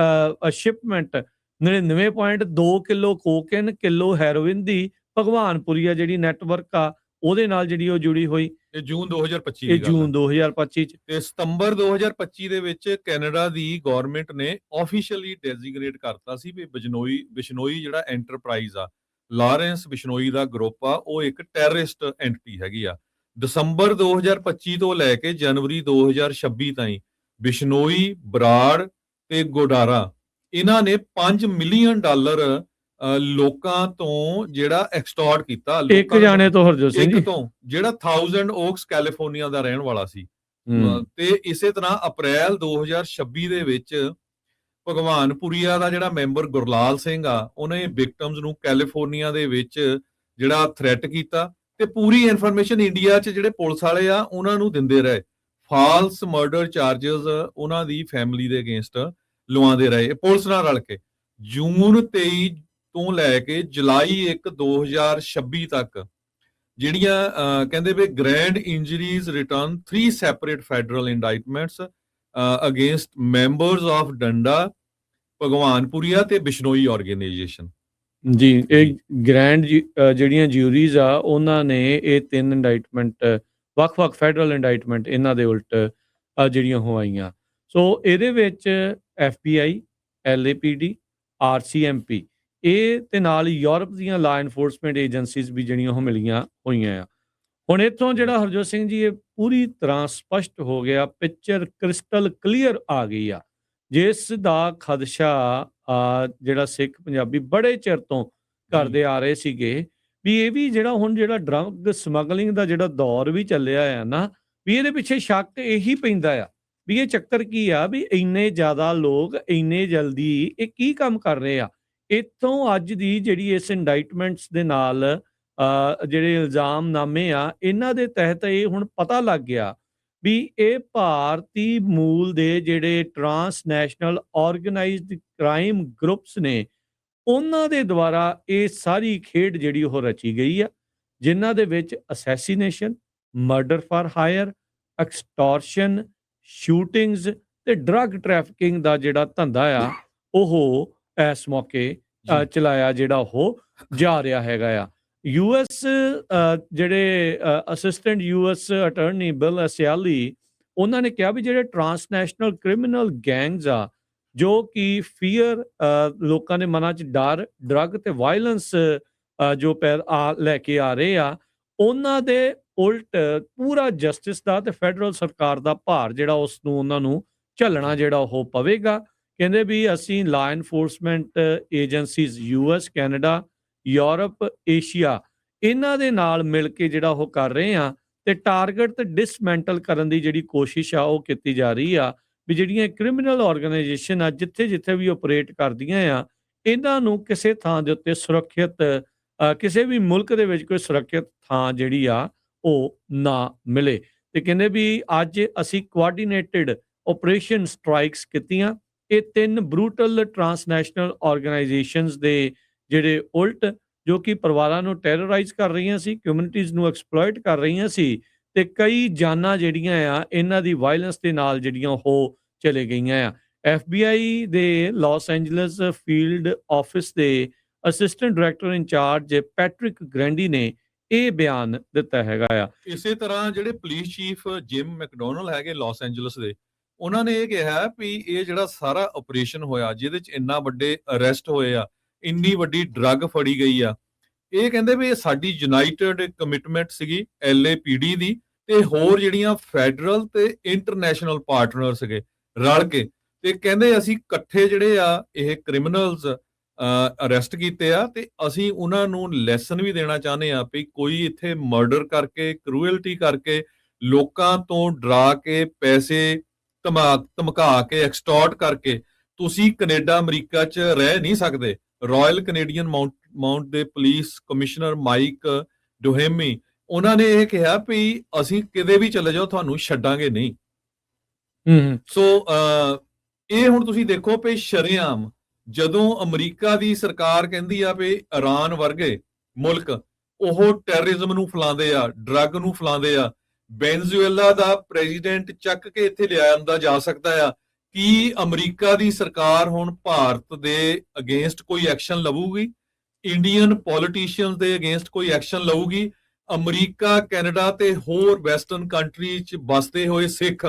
shipment 99.2 kilo cocaine, kilo heroin ਦੀ ਭਗਵਾਨਪੁਰੀਆ ਜਿਹੜੀ ਨੈਟਵਰਕ ਆ ਉਹਦੇ ਨਾਲ ਜਿਹੜੀ ਉਹ ਜੁੜੀ ਹੋਈ। ਇਹ ਜੂਨ 2025 ਇਹ ਜੂਨ 2025 ਚ ਤੇ ਸਤੰਬਰ 2025 ਦੇ ਵਿੱਚ ਕੈਨੇਡਾ ਦੀ ਗਵਰਨਮੈਂਟ ਨੇ ਆਫੀਸ਼ੀਅਲੀ ਡੈਜ਼ਿਗਨੇਟ ਕਰਤਾ ਸੀ ਵੀ ਬਿਸ਼ਨੋਈ ਜਿਹੜਾ ਐਂਟਰਪ੍ਰਾਈਜ਼ ਆ, ਲਾਰੈਂਸ ਬਿਸ਼ਨੋਈ ਦਾ ਗਰੁੱਪ ਆ, ਉਹ ਇੱਕ ਟੈਰਰਿਸਟ ਐਂਟਿਟੀ ਹੈਗੀ ਆ। ਦਸੰਬਰ 2025 ਤੋਂ ਲੈ ਕੇ ਜਨਵਰੀ 2026 ਤਾਈਂ ਬਿਸ਼ਨੋਈ, ਬਰਾੜ ਤੇ ਗੋਡਾਰਾ ਇਹਨਾਂ ਨੇ $5 ਮਿਲੀਅਨ ਲੋਕਾਂ ਤੋਂ ਜਿਹੜਾ ਐਕਸਟੋਰਟ ਕੀਤਾ, ਇੱਕ ਜਾਣੇ ਤੋਂ ਹਰਜੋਤ ਸਿੰਘ ਜੀ, ਇੱਕ ਤੋਂ ਜਿਹੜਾ 1000 ਓਕਸ ਕੈਲੀਫੋਰਨੀਆ ਦਾ ਰਹਿਣ ਵਾਲਾ ਸੀ। ਤੇ ਇਸੇ ਤਰ੍ਹਾਂ ਅਪ੍ਰੈਲ 2026 ਦੇ ਵਿੱਚ ਭਗਵਾਨਪੁਰੀਆ ਦਾ ਜਿਹੜਾ ਮੈਂਬਰ ਗੁਰਲਾਲ ਸਿੰਘ ਆ, ਉਹਨੇ ਵਿਕਟਮਸ ਨੂੰ ਕੈਲੀਫੋਰਨੀਆ ਦੇ ਵਿੱਚ ਜਿਹੜਾ ਥ੍ਰੈਟ ਕੀਤਾ ਤੇ ਪੂਰੀ ਇਨਫੋਰਮੇਸ਼ਨ ਇੰਡੀਆ 'ਚ ਜਿਹੜੇ ਪੁਲਿਸ ਵਾਲੇ ਆ ਉਹਨਾਂ ਨੂੰ ਦਿੰਦੇ ਰਹੇ। ਫਾਲਸ ਮਰਡਰ ਚਾਰजेस ਉਹਨਾਂ ਦੀ ਫੈਮਿਲੀ ਦੇ ਅਗੇਂਸਟ ਲਵਾਉਂਦੇ ਰਹੇ ਪੁਲਿਸ ਨਾਲ ਰਲ ਕੇ। ਜੂਨ 23 ਤੋਂ ਲੈ ਕੇ ਜੁਲਾਈ 1 2026 ਤੱਕ ਜਿਹੜੀਆਂ ਕਹਿੰਦੇ ਵੀ grand juries return 3 separate federal indictments against members of ਡੰਡਾ, ਭਗਵਾਨਪੁਰੀਆ ਤੇ ਬਿਸ਼ਨੋਈ ਆਰਗੇਨਾਈਜੇਸ਼ਨ। ਜੀ, ਇਹ ਗ੍ਰੈਂਡ ਜਿਹੜੀਆਂ ਜਿਊਰੀਜ਼ ਆ ਉਹਨਾਂ ਨੇ ਇਹ 3 ਇੰਡਾਈਟਮੈਂਟ, ਵੱਖ-ਵੱਖ ਫੈਡਰਲ ਇੰਡਾਈਟਮੈਂਟ ਇਹਨਾਂ ਦੇ ਉਲਟ ਜਿਹੜੀਆਂ ਹੋਈਆਂ। ਸੋ ਇਹਦੇ ਵਿੱਚ FBI, LAPD, RCMP ਇਹ ਤੇ ਨਾਲ ਯੂਰਪ ਦੀਆਂ ਲਾ ਇਨਫੋਰਸਮੈਂਟ ਏਜੰਸੀਜ਼ ਵੀ ਜਿਹੜੀਆਂ ਉਹ ਮਿਲੀਆਂ ਹੋਈਆਂ ਆ। ਹੁਣ ਇੱਥੋਂ ਜਿਹੜਾ ਹਰਜੋਤ ਸਿੰਘ ਜੀ ਇਹ ਪੂਰੀ ਤਰ੍ਹਾਂ ਸਪਸ਼ਟ ਹੋ ਗਿਆ, ਪਿਕਚਰ ਕ੍ਰਿਸਟਲ ਕਲੀਅਰ ਆ ਗਈ ਆ, ਜਿਸ ਦਾ ਖਦਸ਼ਾ ਜਿਹੜਾ ਸਿੱਖ ਪੰਜਾਬੀ ਬੜੇ ਚਿਰ ਤੋਂ ਕਰਦੇ ਆ ਰਹੇ ਸੀਗੇ ਵੀ ਇਹ ਵੀ ਜਿਹੜਾ ਹੁਣ ਜਿਹੜਾ ਡਰੱਗ ਸਮਗਲਿੰਗ ਦਾ ਜਿਹੜਾ ਦੌਰ ਵੀ ਚੱਲਿਆ ਆ ਨਾ, ਵੀ ਇਹਦੇ ਪਿੱਛੇ ਸ਼ੱਕ ਇਹੀ ਪੈਂਦਾ ਆ ਵੀ ਇਹ ਚੱਕਰ ਕੀ ਆ ਵੀ ਇੰਨੇ ਜ਼ਿਆਦਾ ਲੋਕ ਇੰਨੇ ਜਲਦੀ ਇਹ ਕੀ ਕੰਮ ਕਰ ਰਹੇ ਆ। ਇੱਥੋਂ ਅੱਜ ਦੀ ਜਿਹੜੀ ਇਸ ਇੰਡਾਈਟਮੈਂਟਸ ਦੇ ਨਾਲ ਜਿਹੜੇ ਇਲਜ਼ਾਮਨਾਮੇ ਆ ਇਹਨਾਂ ਦੇ ਤਹਿਤ ਇਹ ਹੁਣ ਪਤਾ ਲੱਗ ਗਿਆ ਵੀ ਇਹ ਭਾਰਤੀ ਮੂਲ ਦੇ ਜਿਹੜੇ ਟਰਾਂਸਨੈਸ਼ਨਲ ਆਰਗੇਨਾਈਜ਼ਡ ਕ੍ਰਾਈਮ ਗਰੁੱਪਸ ਨੇ, ਉਹਨਾਂ ਦੇ ਦੁਆਰਾ ਇਹ ਸਾਰੀ ਖੇਡ ਜਿਹੜੀ ਉਹ ਰਚੀ ਗਈ ਆ, ਜਿਨ੍ਹਾਂ ਦੇ ਵਿੱਚ assassination, murder for hire, extortion, shootings ਤੇ ਡਰੱਗ ਟ੍ਰੈਫਿਕਿੰਗ ਦਾ ਜਿਹੜਾ ਧੰਦਾ ਆ ਉਹ ਇਸ ਮੌਕੇ ਚਲਾਇਆ ਜਿਹੜਾ ਉਹ ਜਾ ਰਿਹਾ ਹੈਗਾ ਆ। ਯੂਐਸ ਜਿਹੜੇ ਅਸਿਸਟੈਂਟ ਯੂਐਸ ਅਟਾਰਨੀ ਬਿਲ ਅਸਿਆਲੀ, ਉਹਨਾਂ ਨੇ ਕਿਹਾ ਵੀ ਜਿਹੜੇ ਟਰਾਂਸਨੈਸ਼ਨਲ ਕ੍ਰਿਮੀਨਲ ਗੈਂਗਸ ਆ, ਜੋ ਕਿ ਫੀਅਰ, ਲੋਕਾਂ ਦੇ ਮਨਾਂ 'ਚ ਡਰ, ਡਰੱਗ ਤੇ ਵਾਇਲੈਂਸ ਜੋ ਲੈ ਕੇ ਆ ਰਹੇ ਆ, ਉਹਨਾਂ ਦੇ ਉਲਟ ਪੂਰਾ ਜਸਟਿਸ ਦਾ ਤੇ ਫੈਡਰਲ ਸਰਕਾਰ ਦਾ ਭਾਰ ਜਿਹੜਾ ਉਸ ਨੂੰ ਉਹਨਾਂ ਨੂੰ ਝੱਲਣਾ ਜਿਹੜਾ ਉਹ ਪਵੇਗਾ। ਕਹਿੰਦੇ ਵੀ ਅਸੀਂ law enforcement agencies US, Canada, Europe, Asia, ਇਹਨਾਂ ਦੇ ਨਾਲ ਮਿਲ ਕੇ ਜਿਹੜਾ ਉਹ ਕਰ ਰਹੇ ਆ ਤੇ ਟਾਰਗੇਟ ਤੇ ਡਿਸਮੈਂਟਲ ਕਰਨ ਦੀ ਜਿਹੜੀ ਕੋਸ਼ਿਸ਼ ਆ ਉਹ ਕੀਤੀ ਜਾ ਰਹੀ ਆ ਵੀ ਜਿਹੜੀਆਂ ਕ੍ਰਿਮੀਨਲ ਆਰਗੇਨਾਈਜੇਸ਼ਨ ਆ ਜਿੱਥੇ ਵੀ ਆਪਰੇਟ ਕਰਦੀਆਂ ਆ, ਇਹਨਾਂ ਨੂੰ ਕਿਸੇ ਥਾਂ ਦੇ ਉੱਤੇ ਸੁਰੱਖਿਅਤ, ਕਿਸੇ ਵੀ ਮੁਲਕ ਦੇ ਵਿੱਚ ਕੋਈ ਸੁਰੱਖਿਅਤ ਥਾਂ ਜਿਹੜੀ ਆ ਉਹ ਨਾ ਮਿਲੇ। ਤੇ ਕਹਿੰਦੇ ਵੀ ਅੱਜ ਅਸੀਂ ਕੋਆਰਡੀਨੇਟਿਡ ਆਪਰੇਸ਼ਨ ਸਟ੍ਰਾਈਕਸ ਕੀਤੀਆਂ। ਇਹ 3 ਬਰੂਟਲ ਟਰਾਂਸਨੈਸ਼ਨਲ ਆਰਗੇਨਾਈਜੇਸ਼ਨਸ ਦੇ ਜਿਹੜੇ ਉਲਟ, ਜੋ ਕਿ ਪਰਿਵਾਰਾਂ ਨੂੰ ਟੈਰਰਾਈਜ਼ ਕਰ ਰਹੀਆਂ ਸੀ, ਕਮਿਊਨਿਟੀਜ਼ ਨੂੰ ਐਕਸਪਲੋਇਟ ਕਰ ਰਹੀਆਂ ਸੀ ਤੇ ਕਈ ਜਾਨਾਂ ਜਿਹੜੀਆਂ ਆ ਇਹਨਾਂ ਦੀ ਵਾਇਲੈਂਸ ਦੇ ਨਾਲ ਜਿਹੜੀਆਂ ਉਹ ਚਲੇ ਗਈਆਂ ਆ। FBI ਦੇ ਲਾਸ ਐਂਜਲਸ ਫੀਲਡ ਆਫਿਸ ਦੇ ਅਸਿਸਟੈਂਟ ਡਾਇਰੈਕਟਰ ਇੰਚਾਰਜ ਪੈਟਰਿਕ ਗ੍ਰੈਂਡੀ ਨੇ ਇਹ ਬਿਆਨ ਦਿੱਤਾ ਹੈਗਾ ਆ। ਇਸੇ ਤਰ੍ਹਾਂ ਜਿਹੜੇ ਪੁਲਿਸ ਚੀਫ ਜਿਮ ਮੈਕਡੋਨਲ ਹੈਗੇ ਲਾਸ ਐਂਜਲਸ ਦੇ, ਉਹਨਾਂ ਨੇ ਇਹ ਕਿਹਾ ਵੀ ਇਹ ਜਿਹੜਾ ਸਾਰਾ ਆਪਰੇਸ਼ਨ ਹੋਇਆ, ਜਿਹਦੇ 'ਚ ਇੰਨਾ ਵੱਡੇ ਅਰੈਸਟ ਹੋਏ ਆ, ਇੰਨੀ ਵੱਡੀ ਡਰੱਗ ਫੜੀ ਗਈ ਆ, ਇਹ ਕਹਿੰਦੇ ਵੀ ਇਹ ਸਾਡੀ ਯੂਨਾਈਟਿਡ ਕਮਿਟਮੈਂਟ ਸੀਗੀ LAPD ਦੀ ਤੇ ਹੋਰ ਜਿਹੜੀਆਂ ਫੈਡਰਲ ਤੇ ਇੰਟਰਨੈਸ਼ਨਲ ਪਾਰਟਨਰ ਸੀਗੇ ਰਲ ਕੇ, ਤੇ ਕਹਿੰਦੇ ਅਸੀਂ ਇਕੱਠੇ ਜਿਹੜੇ ਆ ਇਹ ਕ੍ਰਿਮੀਨਲਸ ਅਰੈਸਟ ਕੀਤੇ ਆ ਤੇ ਅਸੀਂ ਉਹਨਾਂ ਨੂੰ ਲੈਸਨ ਵੀ ਦੇਣਾ ਚਾਹੁੰਦੇ ਆ ਵੀ ਕੋਈ ਇੱਥੇ ਮਰਡਰ ਕਰਕੇ, ਕਰੂਅਲਟੀ ਕਰਕੇ, ਲੋਕਾਂ ਤੋਂ ਡਰਾ ਕੇ, ਪੈਸੇ ਧਮਕਾ ਕੇ, ਐਕਸਟੋਰਟ ਕਰਕੇ ਤੁਸੀਂ ਕੈਨੇਡਾ ਅਮਰੀਕਾ 'ਚ ਰਹਿ ਨਹੀਂ ਸਕਦੇ। ਰਾਇਲ ਕੈਨੇਡੀਅਨ ਮਾਊਂਟ ਦੇ ਪੁਲਿਸ ਕਮਿਸ਼ਨਰ ਮਾਈਕ ਡੋਹੇਮੀ, ਉਹਨਾਂ ਨੇ ਇਹ ਕਿਹਾ ਵੀ ਅਸੀਂ ਕਿਤੇ ਵੀ ਚਲੇ ਜਾਓ ਤੁਹਾਨੂੰ ਛੱਡਾਂਗੇ ਨਹੀਂ। ਸੋ ਇਹ ਹੁਣ ਤੁਸੀਂ ਦੇਖੋ ਵੀ ਸ਼ਰੇਆਮ ਜਦੋਂ ਅਮਰੀਕਾ ਦੀ ਸਰਕਾਰ ਕਹਿੰਦੀ ਆ ਵੀ ਇਰਾਨ ਵਰਗੇ ਮੁਲਕ ਉਹ ਟੈਰਰਿਜ਼ਮ ਨੂੰ ਫੈਲਾਉਂਦੇ ਆ, ਡਰੱਗ ਨੂੰ ਫੈਲਾਉਂਦੇ ਆ, ਵੈਨਜ਼ੂਏਲਾ ਦਾ ਪ੍ਰੈਜ਼ੀਡੈਂਟ ਚੱਕ ਕੇ ਇੱਥੇ ਲਿਆਂਦਾ ਜਾ ਸਕਦਾ ਆ, ਕੀ ਅਮਰੀਕਾ ਦੀ ਸਰਕਾਰ ਹੁਣ ਭਾਰਤ ਦੇ ਅਗੇਂਸਟ ਕੋਈ ਐਕਸ਼ਨ ਲਵੂਗੀ? ਇੰਡੀਅਨ ਪੋਲੀਟੀਸ਼ੀਅਨਸ ਦੇ ਅਗੇਂਸਟ ਕੋਈ ਐਕਸ਼ਨ ਲਊਗੀ? ਅਮਰੀਕਾ, ਕੈਨੇਡਾ ਤੇ ਹੋਰ ਵੈਸਟਰਨ ਕੰਟਰੀ 'ਚ ਵਸਦੇ ਹੋਏ ਸਿੱਖ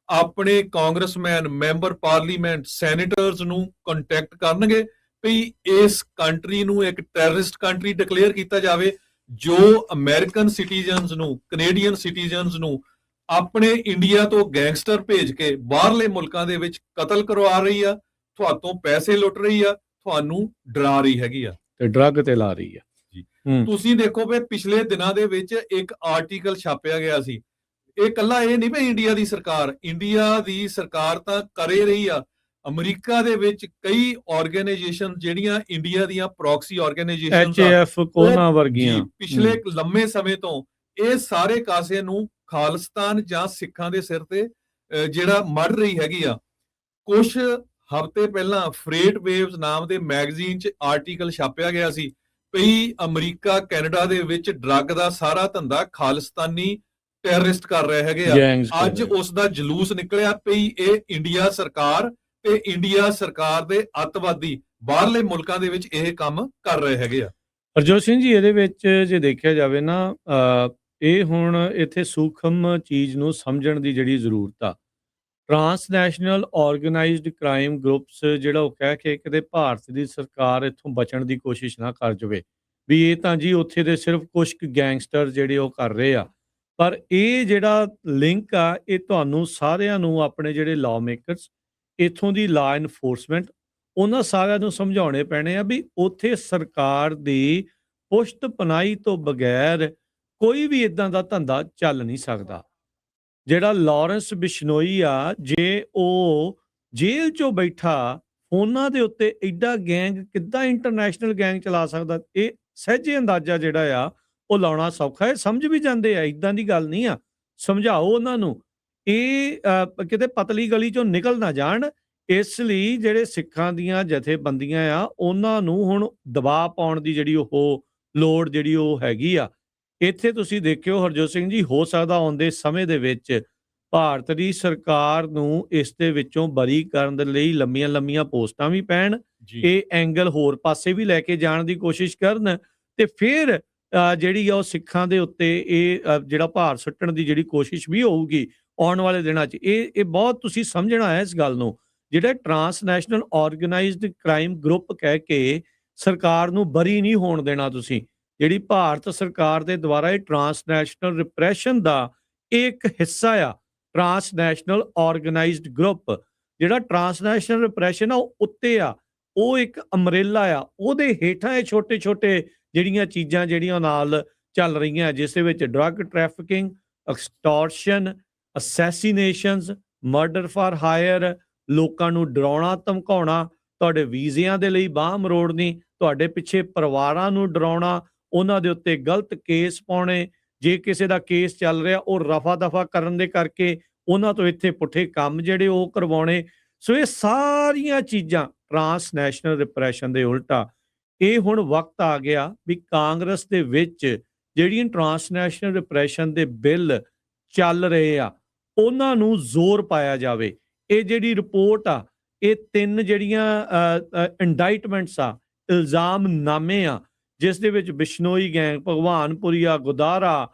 ਆਪਣੇ ਕਾਂਗਰਸਮੈਨ, ਮੈਂਬਰ ਪਾਰਲੀਮੈਂਟ, ਸੈਨੇਟਰਸ ਨੂੰ ਕੰਟੈਕਟ ਕਰਨਗੇ ਵੀ ਇਸ ਕੰਟਰੀ ਨੂੰ ਇੱਕ ਟੈਰਰਿਸਟ ਕੰਟਰੀ ਡਿਕਲੇਅਰ ਕੀਤਾ ਜਾਵੇ, ਜੋ ਅਮਰੀਕਨ ਸਿਟੀਜ਼ਨਸ ਨੂੰ, ਕੈਨੇਡੀਅਨ ਸਿਟੀਜ਼ਨਸ ਨੂੰ ਆਪਣੇ ਇੰਡੀਆ ਤੋਂ ਗੈਂਗਸਟਰ ਭੇਜ ਕੇ ਬਾਹਰਲੇ ਮੁਲਕਾਂ ਦੇ ਵਿੱਚ ਕਤਲ ਕਰਵਾ ਰਹੀ ਆ, ਤੁਹਾਤੋਂ ਪੈਸੇ ਲੁੱਟ ਰਹੀ ਆ, ਤੁਹਾਨੂੰ ਡਰਾ ਰਹੀ ਹੈਗੀ ਆ ਤੇ ਡਰੱਗ ਤੇ ਲਾ ਰਹੀ ਆ ਜੀ। ਤੁਸੀਂ ਦੇਖੋ ਵੀ ਪਿਛਲੇ ਦਿਨਾਂ ਦੇ ਵਿੱਚ ਇੱਕ ਆਰਟੀਕਲ ਛਾਪਿਆ ਗਿਆ ਸੀ, ਇਹ ਕੱਲਾ ਇਹ ਨਹੀਂ ਵੀ ਇੰਡੀਆ ਦੀ ਸਰਕਾਰ ਤਾਂ ਕਰੇ ਰਹੀ ਆ, ਅਮਰੀਕਾ ਦੇ ਵਿੱਚ ਕਈ ਆਰਗੇਨਾਈਜੇਸ਼ਨ ਜਿਹੜੀਆਂ ਇੰਡੀਆ ਦੀਆਂ ਪ੍ਰੌਕਸੀ ਆਰਗੇਨਾਈਜੇਸ਼ਨਸ HAF ਕੋਨਾ ਵਰਗੀਆਂ ਪਿਛਲੇ ਲੰਮੇ ਸਮੇਂ ਤੋਂ ਇਹ ਸਾਰੇ ਕਾਸੇ ਨੂੰ ਖਾਲਿਸਤਾਨ ਜਾਂ ਸਿੱਖਾਂ ਦੇ ਸਿਰ ਤੇ ਜਿਹੜਾ ਮੜ ਰਹੀ ਹੈਗੀ ਆ। ਕੁਝ ਹਫ਼ਤੇ ਪਹਿਲਾਂ ਫਰੇਟ ਵੇਵਸ ਨਾਮ ਦੇ ਮੈਗਜ਼ੀਨ 'ਚ ਆਰਟੀਕਲ ਛਾਪਿਆ ਗਿਆ ਸੀ ਵੀ ਅਮਰੀਕਾ, ਕੈਨੇਡਾ ਦੇ ਵਿੱਚ ਡਰੱਗ ਦਾ ਸਾਰਾ ਧੰਦਾ ਖਾਲਿਸਤਾਨੀ ਟੈਰਰਿਸਟ ਕਰ ਰਹੇ ਹੈਗੇ ਆ। ਅੱਜ ਉਸ ਦਾ ਜਲੂਸ ਨਿਕਲਿਆ ਵੀ ਇਹ ਇੰਡੀਆ ਸਰਕਾਰ ਤੇ ਇੰਡੀਆ ਸਰਕਾਰ ਦੇ ਅੱਤਵਾਦੀ ਬਾਹਰਲੇ ਮੁਲਕਾਂ ਦੇ ਵਿੱਚ ਇਹ ਕੰਮ ਕਰ ਰਹੇ ਹੈਗੇ ਆ। ਹਰਜੋਤ ਸਿੰਘ ਜੀ, ਇਹਦੇ ਵਿੱਚ ਜੇ ਦੇਖਿਆ ਜਾਵੇ ਨਾ, ਇਹ ਹੁਣ ਇੱਥੇ ਸੂਖਮ ਚੀਜ਼ ਨੂੰ ਸਮਝਣ ਦੀ ਜਿਹੜੀ ਜ਼ਰੂਰਤ ਆ। ਟਰਾਂਸਨੈਸ਼ਨਲ ਆਰਗੇਨਾਈਜ਼ਡ ਕ੍ਰਾਈਮ ਗਰੁੱਪਸ ਜਿਹੜਾ ਉਹ ਕਹਿ ਕੇ ਕਿਤੇ ਭਾਰਤ ਦੀ ਸਰਕਾਰ ਇੱਥੋਂ ਬਚਣ ਦੀ ਕੋਸ਼ਿਸ਼ ਨਾ ਕਰ ਜਾਵੇ ਵੀ ਇਹ ਤਾਂ ਜੀ ਉੱਥੇ ਦੇ ਸਿਰਫ ਕੁਝ ਗੈਂਗਸਟਰ ਜਿਹੜੇ ਉਹ ਕਰ ਰਹੇ ਆ, ਪਰ ਇਹ ਜਿਹੜਾ ਲਿੰਕ ਆ ਇਹ ਤੁਹਾਨੂੰ ਸਾਰਿਆਂ ਨੂੰ, ਆਪਣੇ ਜਿਹੜੇ ਲਾਅ ਮੇਕਰਸ, ਇੱਥੋਂ ਦੀ ਲਾਅ ਐਨਫੋਰਸਮੈਂਟ, ਉਹਨਾਂ ਸਾਰਿਆਂ ਨੂੰ ਸਮਝਾਉਣੇ ਪੈਣੇ ਆ ਵੀ ਉੱਥੇ ਸਰਕਾਰ ਦੀ ਪੁਸ਼ਤ ਪਨਾਹੀ ਤੋਂ ਬਗੈਰ ਕੋਈ ਵੀ ਇਦਾਂ ਦਾ ਧੰਦਾ ਚੱਲ ਨਹੀਂ ਸਕਦਾ। ਜਿਹੜਾ ਲਾਰੈਂਸ ਬਿਸ਼ਨੋਈ ਆ, ਜੇ ਉਹ ਜੇਲ੍ਹ 'ਚੋਂ ਬੈਠਾ ਫੋਨਾਂ ਦੇ ਉੱਤੇ ਐਡਾ ਗੈਂਗ ਕਿੱਦਾਂ ਇੰਟਰਨੈਸ਼ਨਲ ਗੈਂਗ ਚਲਾ ਸਕਦਾ, ਇਹ ਸਹਿਜੇ ਅੰਦਾਜ਼ਾ ਜਿਹੜਾ ਆ ਉਹ ਲਾਉਣਾ ਸੌਖਾ ਹੈ। ਸਮਝ ਵੀ ਜਾਂਦੇ ਆ, ਇਦਾਂ ਦੀ ਗੱਲ ਨਹੀਂ ਆ। ਸਮਝਾਓ ਉਹਨਾਂ ਨੂੰ ਇਹ ਕਿਤੇ ਪਤਲੀ ਗਲੀ ਚੋਂ ਨਿਕਲ ਨਾ ਜਾਣ। ਇਸ ਲਈ ਜਿਹੜੇ ਸਿੱਖਾਂ ਦੀਆਂ ਜਥੇਬੰਦੀਆਂ ਆ ਉਹਨਾਂ ਨੂੰ ਹੁਣ ਦਬਾਅ ਪਾਉਣ ਦੀ ਜਿਹੜੀ ਉਹ ਲੋੜ ਜਿਹੜੀ ਉਹ ਹੈਗੀ ਆ। ਇੱਥੇ ਤੁਸੀਂ ਦੇਖਿਓ ਹਰਜੋਤ ਸਿੰਘ ਜੀ, ਹੋ ਸਕਦਾ ਆਉਂਦੇ ਸਮੇਂ ਦੇ ਵਿੱਚ ਭਾਰਤ ਦੀ ਸਰਕਾਰ ਨੂੰ ਇਸ ਦੇ ਵਿੱਚੋਂ ਬਰੀ ਕਰਨ ਦੇ ਲਈ ਲੰਮੀਆਂ ਪੋਸਟਾਂ ਵੀ ਪੈਣ, ਇਹ ਐਂਗਲ ਹੋਰ ਪਾਸੇ ਵੀ ਲੈ ਕੇ ਜਾਣ ਦੀ ਕੋਸ਼ਿਸ਼ ਕਰਨ ਤੇ ਫਿਰ ਜਿਹੜੀ ਆ ਉਹ ਸਿੱਖਾਂ ਦੇ ਉੱਤੇ ਇਹ ਜਿਹੜਾ ਭਾਰ ਸੁੱਟਣ ਦੀ ਜਿਹੜੀ ਕੋਸ਼ਿਸ਼ ਵੀ ਹੋਊਗੀ ਆਉਣ ਵਾਲੇ ਦਿਨਾਂ 'ਚ। ਇਹ ਬਹੁਤ ਤੁਸੀਂ ਸਮਝਣਾ ਹੈ ਇਸ ਗੱਲ ਨੂੰ। ਜਿਹੜਾ ਟਰਾਂਸਨੈਸ਼ਨਲ ਆਰਗੇਨਾਈਜ਼ਡ ਕ੍ਰਾਈਮ ਗਰੁੱਪ ਕਹਿ ਕੇ ਸਰਕਾਰ ਨੂੰ ਬਰੀ ਨਹੀਂ ਹੋਣ ਦੇਣਾ ਤੁਸੀਂ। ਜਿਹੜੀ ਭਾਰਤ ਸਰਕਾਰ ਦੇ ਦੁਆਰਾ ਇਹ ਟਰਾਂਸਨੈਸ਼ਨਲ ਰਿਪਰੈਸ਼ਨ ਦਾ ਇੱਕ ਹਿੱਸਾ ਆ ਟਰਾਂਸਨੈਸ਼ਨਲ ਆਰਗੇਨਾਈਜ਼ਡ ਗਰੁੱਪ। ਜਿਹੜਾ ਟਰਾਂਸਨੈਸ਼ਨਲ ਰਿਪਰੈਸ਼ਨ ਆ ਉਹ ਉੱਤੇ ਆ, ਉਹ ਇੱਕ ਅੰਬਰੇਲਾ ਆ, ਉਹਦੇ ਹੇਠਾਂ ਇਹ ਛੋਟੇ ਜਿਹੜੀਆਂ ਚੀਜ਼ਾਂ ਜਿਹੜੀਆਂ ਨਾਲ ਚੱਲ ਰਹੀਆਂ, ਜਿਸ ਦੇ ਵਿੱਚ drug trafficking, extortion, assassinations, murder for hire, ਲੋਕਾਂ ਨੂੰ ਡਰਾਉਣਾ ਧਮਕਾਉਣਾ, ਤੁਹਾਡੇ ਵੀਜ਼ਿਆਂ ਦੇ ਲਈ ਬਾਂਹ ਮਰੋੜਨੀ, ਤੁਹਾਡੇ ਪਿੱਛੇ ਪਰਿਵਾਰਾਂ ਨੂੰ ਡਰਾਉਣਾ, ਉਹਨਾਂ ਦੇ ਉੱਤੇ ਗਲਤ ਕੇਸ ਪਾਉਣੇ, ਜੇ ਕਿਸੇ ਦਾ ਕੇਸ ਚੱਲ ਰਿਹਾ ਉਹ ਰਫਾ ਦਫਾ ਕਰਨ ਦੇ ਕਰਕੇ ਉਹਨਾਂ ਤੋਂ ਇੱਥੇ ਪੁੱਠੇ ਕੰਮ ਜਿਹੜੇ ਉਹ ਕਰਵਾਉਣੇ। ਸੋ ਇਹ ਸਾਰੀਆਂ ਚੀਜ਼ਾਂ ਟਰਾਂਸਨੈਸ਼ਨਲ ਰਿਪਰੈਸ਼ਨ ਦੇ ਉਲਟਾ। ਇਹ ਹੁਣ ਵਕਤ ਆ ਗਿਆ ਵੀ ਕਾਂਗਰਸ ਦੇ ਵਿੱਚ ਜਿਹੜੀਆਂ ਟਰਾਂਸਨੈਸ਼ਨਲ ਰਿਪਰੈਸ਼ਨ ਦੇ ਬਿੱਲ ਚੱਲ ਰਹੇ ਆ ਉਹਨਾਂ ਨੂੰ ਜ਼ੋਰ ਪਾਇਆ ਜਾਵੇ। ਇਹ ਜਿਹੜੀ ਰਿਪੋਰਟ ਆ, ਇਹ 3 ਜਿਹੜੀਆਂ ਇੰਡਾਈਟਮੈਂਟਸ ਆ, ਇਲਜ਼ਾਮਨਾਮੇ ਆ, ਜਿਸ ਦੇ ਵਿੱਚ ਬਿਸ਼ਨੋਈ ਗੈਂਗ, ਭਗਵਾਨਪੁਰੀਆ, ਗੁਦਾਰਾ,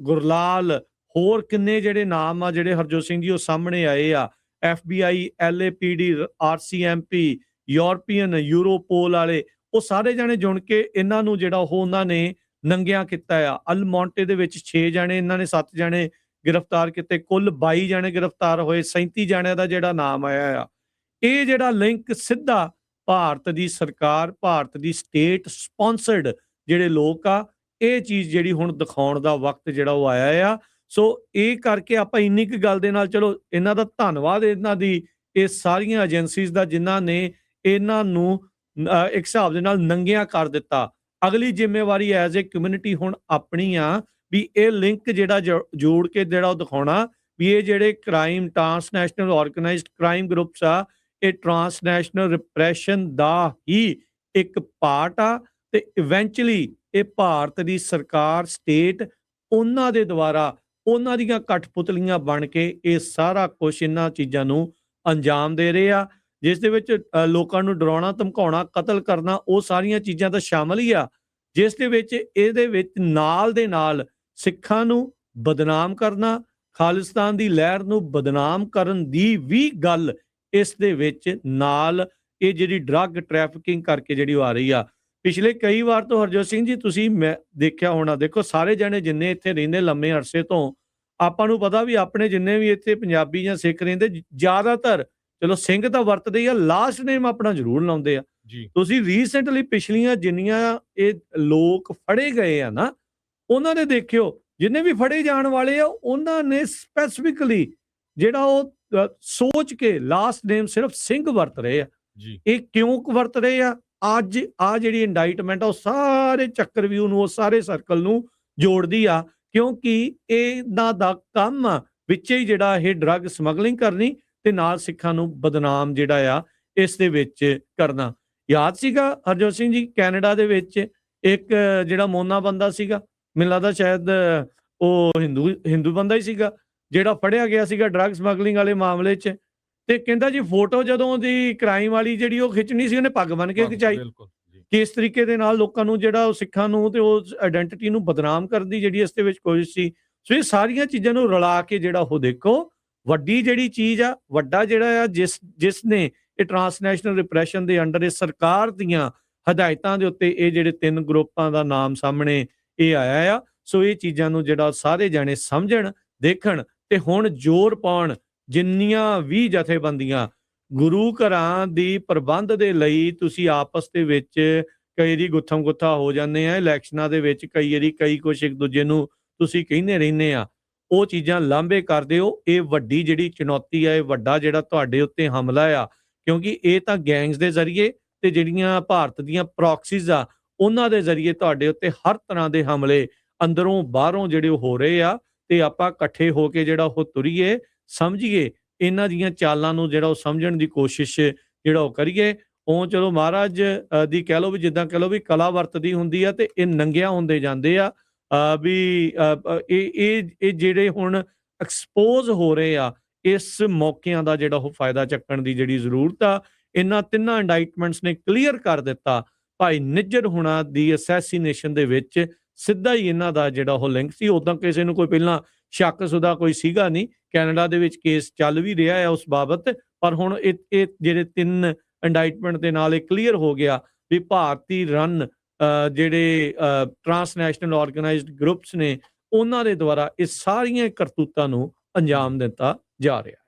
ਗੁਰਲਾਲ, ਹੋਰ ਕਿੰਨੇ ਜਿਹੜੇ ਨਾਮ ਆ ਜਿਹੜੇ ਹਰਜੋਤ ਸਿੰਘ ਜੀ ਉਹ ਸਾਹਮਣੇ ਆਏ ਆ, FBI, LAPD, RCMP, ਯੂਰਪੀਅਨ, ਯੂਰੋਪੋਲ ਵਾਲੇ, ਉਹ ਸਾਰੇ ਜਾਣੇ ਜੁੜ ਕੇ ਇਹਨਾਂ ਨੂੰ ਜਿਹੜਾ ਉਹ ਉਹਨਾਂ ਨੇ ਨੰਗਿਆਂ ਕੀਤਾ ਆ। ਅਲਮੋਂਟੇ ਦੇ ਵਿੱਚ 6 ਜਾਣੇ, ਇਹਨਾਂ ਨੇ 7 ਜਾਣੇ ਗ੍ਰਿਫਤਾਰ ਕੀਤੇ, ਕੁੱਲ 22 ਜਾਣੇ ਗ੍ਰਿਫਤਾਰ ਹੋਏ, 37 ਜਾਣਿਆਂ ਦਾ ਜਿਹੜਾ ਨਾਮ ਆਇਆ ਆ। ਇਹ ਜਿਹੜਾ ਲਿੰਕ ਸਿੱਧਾ ਭਾਰਤ ਦੀ ਸਰਕਾਰ, ਭਾਰਤ ਦੀ ਸਟੇਟ ਸਪਾਂਸਰਡ ਜਿਹੜੇ ਲੋਕ ਆ, ਇਹ ਚੀਜ਼ ਜਿਹੜੀ ਹੁਣ ਦਿਖਾਉਣ ਦਾ ਵਕਤ ਜਿਹੜਾ ਉਹ ਆਇਆ ਆ। ਸੋ ਇਹ ਕਰਕੇ ਆਪਾਂ ਇੰਨੀ ਕੁ ਗੱਲ ਦੇ ਨਾਲ, ਚਲੋ ਇਹਨਾਂ ਦਾ ਧੰਨਵਾਦ ਇਹਨਾਂ ਦੀ ਇਹ ਸਾਰੀਆਂ ਏਜੰਸੀਜ਼ ਦਾ ਜਿਨ੍ਹਾਂ ਨੇ ਇਹਨਾਂ ਨੂੰ ਇੱਕ ਹਿਸਾਬ ਦੇ ਨਾਲ ਨੰਗਿਆਂ ਕਰ ਦਿੱਤਾ। ਅਗਲੀ ਜ਼ਿੰਮੇਵਾਰੀ ਐਜ਼ ਏ ਕਮਿਊਨਿਟੀ ਹੁਣ ਆਪਣੀ ਆ ਵੀ ਇਹ ਲਿੰਕ ਜਿਹੜਾ ਜੋੜ ਕੇ ਜਿਹੜਾ ਉਹ ਦਿਖਾਉਣਾ ਵੀ ਇਹ ਜਿਹੜੇ crime transnational organised crime groups ਆ, ਇਹ ਟਰਾਂਸਨੈਸ਼ਨਲ ਰਿਪਰੈਸ਼ਨ ਦਾ ਹੀ ਇੱਕ ਪਾਰਟ ਆ ਤੇ ਇਵੈਂਚੁਅਲੀ ਇਹ ਭਾਰਤ ਦੀ ਸਰਕਾਰ, ਸਟੇਟ, ਉਹਨਾਂ ਦੇ ਦੁਆਰਾ ਉਹਨਾਂ ਦੀਆਂ ਕਠਪੁਤਲੀਆਂ ਬਣ ਕੇ ਇਹ ਸਾਰਾ ਕੁਝ ਇਹਨਾਂ ਚੀਜ਼ਾਂ ਨੂੰ ਅੰਜਾਮ ਦੇ ਰਹੇ ਆ, ਜਿਸ ਦੇ ਵਿੱਚ ਲੋਕਾਂ ਨੂੰ ਡਰਾਉਣਾ ਧਮਕਾਉਣਾ, ਕਤਲ ਕਰਨਾ, ਉਹ ਸਾਰੀਆਂ ਚੀਜ਼ਾਂ ਤਾਂ ਸ਼ਾਮਲ ਹੀ ਆ, ਜਿਸ ਦੇ ਵਿੱਚ ਇਹਦੇ ਵਿੱਚ ਨਾਲ ਦੇ ਨਾਲ ਸਿੱਖਾਂ ਨੂੰ ਬਦਨਾਮ ਕਰਨਾ, ਖਾਲਿਸਤਾਨ ਦੀ ਲਹਿਰ ਨੂੰ ਬਦਨਾਮ ਕਰਨ ਦੀ ਵੀ ਗੱਲ ਇਸ ਦੇ ਵਿੱਚ ਨਾਲ ਇਹ ਜਿਹੜੀ ਡਰੱਗ ਟ੍ਰੈਫਿਕਿੰਗ ਕਰਕੇ ਜਿਹੜੀ ਆ ਰਹੀ ਆ। ਪਿਛਲੇ ਕਈ ਵਾਰ ਤੋਂ ਹਰਜੋਤ ਸਿੰਘ ਜੀ ਤੁਸੀਂ ਮੈਂ ਦੇਖਿਆ ਹੋਣਾ, ਦੇਖੋ ਸਾਰੇ ਜਣੇ ਜਿੰਨੇ ਇੱਥੇ ਰਹਿੰਦੇ ਲੰਮੇ ਅਰਸੇ ਤੋਂ, ਆਪਾਂ ਨੂੰ ਪਤਾ ਵੀ ਆਪਣੇ ਜਿੰਨੇ ਵੀ ਇੱਥੇ ਪੰਜਾਬੀ ਜਾਂ ਸਿੱਖ ਰਹਿੰਦੇ ਜ਼ਿਆਦਾਤਰ, ਚਲੋ ਸਿੰਘ ਤਾਂ ਵਰਤਦੇ ਆ, ਲਾਸਟ ਨੇਮ ਆਪਣਾ ਜ਼ਰੂਰ ਲਾਉਂਦੇ ਆ। ਤੁਸੀਂ ਰੀਸੈਂਟਲੀ ਪਿਛਲੀਆਂ ਜਿੰਨੀਆਂ ਇਹ ਲੋਕ ਫੜੇ ਗਏ ਆ ਨਾ, ਉਹਨਾਂ ਨੇ ਦੇਖਿਓ ਜਿੰਨੇ ਵੀ ਫੜੇ ਜਾਣ ਵਾਲੇ ਆ ਉਹਨਾਂ ਨੇ ਸਪੈਸੀਫਿਕਲੀ ਜਿਹੜਾ ਉਹ ਸੋਚ ਕੇ ਲਾਸਟ ਨੇਮ ਸਿਰਫ ਸਿੰਘ ਵਰਤ ਰਹੇ ਆ। ਇਹ ਕਿਉਂ ਵਰਤ ਰਹੇ ਆ? ਅੱਜ ਆ ਜਿਹੜੀ ਇੰਡਾਈਟਮੈਂਟ ਆ ਉਹ ਸਾਰੇ ਚੱਕਰਵਿਊ ਨੂੰ, ਉਹ ਸਾਰੇ ਸਰਕਲ ਨੂੰ ਜੋੜਦੀ ਆ, ਕਿਉਂਕਿ ਇਹਨਾਂ ਦਾ ਕੰਮ ਵਿੱਚ ਹੀ ਜਿਹੜਾ ਇਹ ਡਰੱਗ ਸਮਗਲਿੰਗ ਕਰਨੀ ਤੇ ਨਾਲ ਸਿੱਖਾਂ ਨੂੰ ਬਦਨਾਮ ਜਿਹੜਾ ਆ ਇਸ ਦੇ ਵਿੱਚ ਕਰਨਾ। ਯਾਦ ਸੀਗਾ ਹਰਜੋਤ ਸਿੰਘ ਜੀ, ਕੈਨੇਡਾ ਦੇ ਵਿੱਚ ਇੱਕ ਜਿਹੜਾ ਮੋਨਾ ਬੰਦਾ ਸੀਗਾ, ਮੈਨੂੰ ਲੱਗਦਾ ਸ਼ਾਇਦ ਉਹ ਹਿੰਦੂ ਬੰਦਾ ਹੀ ਸੀਗਾ, ਜਿਹੜਾ ਫੜਿਆ ਗਿਆ ਸੀਗਾ ਡਰੱਗ ਸਮਗਲਿੰਗ ਵਾਲੇ ਮਾਮਲੇ 'ਚ, ਤੇ ਕਹਿੰਦਾ ਜੀ ਫੋਟੋ ਜਦੋਂ ਦੀ ਕ੍ਰਾਈਮ ਵਾਲੀ ਜਿਹੜੀ ਉਹ ਖਿੱਚਣੀ ਸੀ ਉਹਨੇ ਪੱਗ ਬੰਨ ਕੇ ਖਿਚਾਈ। ਕਿਸ ਤਰੀਕੇ ਦੇ ਨਾਲ ਲੋਕਾਂ ਨੂੰ ਜਿਹੜਾ ਉਹ ਸਿੱਖਾਂ ਨੂੰ ਤੇ ਉਹ ਆਇਡੈਂਟੀਟੀ ਨੂੰ ਬਦਨਾਮ ਕਰਨ ਦੀ ਜਿਹੜੀ ਇਸ ਦੇ ਵਿੱਚ ਕੋਸ਼ਿਸ਼ ਸੀ। ਸੋ ਇਹ ਸਾਰੀਆਂ ਚੀਜ਼ਾਂ ਨੂੰ ਰਲਾ ਕੇ ਜਿਹੜਾ ਉਹ ਦੇਖੋ ਵੱਡੀ ਜਿਹੜੀ ਚੀਜ਼ ਆ, ਵੱਡਾ ਜਿਹੜਾ ਆ ਜਿਸ ਨੇ ਇਹ ਟਰਾਂਸਨੈਸ਼ਨਲ ਰਿਪਰੈਸ਼ਨ ਦੇ ਅੰਡਰ ਇਹ ਸਰਕਾਰ ਦੀਆਂ ਹਦਾਇਤਾਂ ਦੇ ਉੱਤੇ ਇਹ ਜਿਹੜੇ 3 ਗਰੁੱਪਾਂ ਦਾ ਨਾਮ ਸਾਹਮਣੇ ਇਹ ਆਇਆ ਆ। ਸੋ ਇਹ ਚੀਜ਼ਾਂ ਨੂੰ ਜਿਹੜਾ ਸਾਰੇ ਜਾਣੇ ਸਮਝਣ, ਦੇਖਣ ਤੇ ਹੁਣ ਜ਼ੋਰ ਪਾਉਣ। ਜਿੰਨੀਆਂ ਵੀ ਜਥੇਬੰਦੀਆਂ ਗੁਰੂ ਘਰਾਂ ਦੀ ਪ੍ਰਬੰਧ ਦੇ ਲਈ ਤੁਸੀਂ ਆਪਸ ਦੇ ਵਿੱਚ ਕਈ ਵਾਰੀ ਗੁੱਥਮ ਗੁੱਥਾ ਹੋ ਜਾਂਦੇ ਆ, ਇਲੈਕਸ਼ਨਾਂ ਦੇ ਵਿੱਚ ਕਈ ਵਾਰੀ ਕਈ ਕੁਛ ਇੱਕ ਦੂਜੇ ਨੂੰ ਤੁਸੀਂ ਕਹਿੰਦੇ ਰਹਿੰਦੇ ਆ, ਉਹ ਚੀਜ਼ਾਂ ਲਾਂਭੇ ਕਰ ਦਿਓ। ਇਹ ਵੱਡੀ ਜਿਹੜੀ ਚੁਣੌਤੀ ਆ, ਇਹ ਵੱਡਾ ਜਿਹੜਾ ਤੁਹਾਡੇ ਉੱਤੇ ਹਮਲਾ ਆ, ਕਿਉਂਕਿ ਇਹ ਤਾਂ ਗੈਂਗਸ ਦੇ ਜ਼ਰੀਏ ਤੇ ਜਿਹੜੀਆਂ ਭਾਰਤ ਦੀਆਂ ਪ੍ਰੌਕਸੀਜ਼ ਆ ਉਹਨਾਂ ਦੇ ਜ਼ਰੀਏ ਤੁਹਾਡੇ ਉੱਤੇ ਹਰ ਤਰ੍ਹਾਂ ਦੇ ਹਮਲੇ ਅੰਦਰੋਂ ਬਾਹਰੋਂ ਜਿਹੜੇ ਹੋ ਰਹੇ ਆ। ਤੇ ਆਪਾਂ ਇਕੱਠੇ ਹੋ ਕੇ ਜਿਹੜਾ ਉਹ ਤੁਰੀਏ, ਸਮਝੀਏ, ਇਹਨਾਂ ਦੀਆਂ ਚਾਲਾਂ ਨੂੰ ਜਿਹੜਾ ਉਹ ਸਮਝਣ ਦੀ ਕੋਸ਼ਿਸ਼ ਜਿਹੜਾ ਉਹ ਕਰੀਏ। ਉਹ ਚਲੋ ਮਹਾਰਾਜ ਦੀ ਕਹਿ ਲਓ ਵੀ ਜਿੱਦਾਂ ਕਹਿ ਲਓ ਵੀ ਕਲਾ ਵਰਤਦੀ ਹੁੰਦੀ ਆ ਤੇ ਇਹ ਨੰਗਿਆ ਹੁੰਦੇ ਜਾਂਦੇ ਆ। ਇਹ ਜਿਹੜੇ ਹੁਣ ਐਕਸਪੋਜ਼ ਹੋ ਰਹੇ ਆ, ਇਸ ਮੌਕਿਆਂ ਦਾ ਜਿਹੜਾ ਉਹ ਫਾਇਦਾ ਚੱਕਣ ਦੀ ਜਿਹੜੀ ਜ਼ਰੂਰਤ ਆ। ਇਹਨਾਂ ਤਿੰਨਾਂ ਇੰਡਾਈਟਮੈਂਟਸ ਨੇ ਕਲੀਅਰ ਕਰ ਦਿੱਤਾ ਭਾਈ ਨਿੱਜਰ ਹੁਣਾਂ ਦੀ ਅਸੈਸੀਨੇਸ਼ਨ ਦੇ ਵਿੱਚ ਸਿੱਧਾ ਹੀ ਇਹਨਾਂ ਦਾ ਜਿਹੜਾ ਉਹ ਲਿੰਕ ਸੀ। ਉਦਾਂ ਕਿਸੇ ਨੂੰ ਕੋਈ ਪਹਿਲਾਂ ਸ਼ੱਕ ਸੁਦਾ ਕੋਈ ਸੀਗਾ ਨਹੀਂ। ਕੈਨੇਡਾ ਦੇ ਵਿੱਚ ਕੇਸ ਚੱਲ ਵੀ ਰਿਹਾ ਹੈ ਉਸ ਬਾਬਤ, ਪਰ ਹੁਣ ਇਹ ਜਿਹੜੇ 3 ਇੰਡਾਈਟਮੈਂਟ ਦੇ ਨਾਲ ਇਹ ਕਲੀਅਰ ਹੋ ਗਿਆ ਵੀ ਭਾਰਤੀ ਰਨ ਜਿਹੜੇ ਟਰਾਂਸਨੈਸ਼ਨਲ ਆਰਗੇਨਾਈਜ਼ਡ ਗਰੁੱਪਸ ਨੇ, ਉਹਨਾਂ ਦੇ ਦੁਆਰਾ ਇਹ ਸਾਰੀਆਂ ਕਰਤੂਤਾਂ ਨੂੰ ਅੰਜਾਮ ਦਿੱਤਾ ਜਾ ਰਿਹਾ ਹੈ।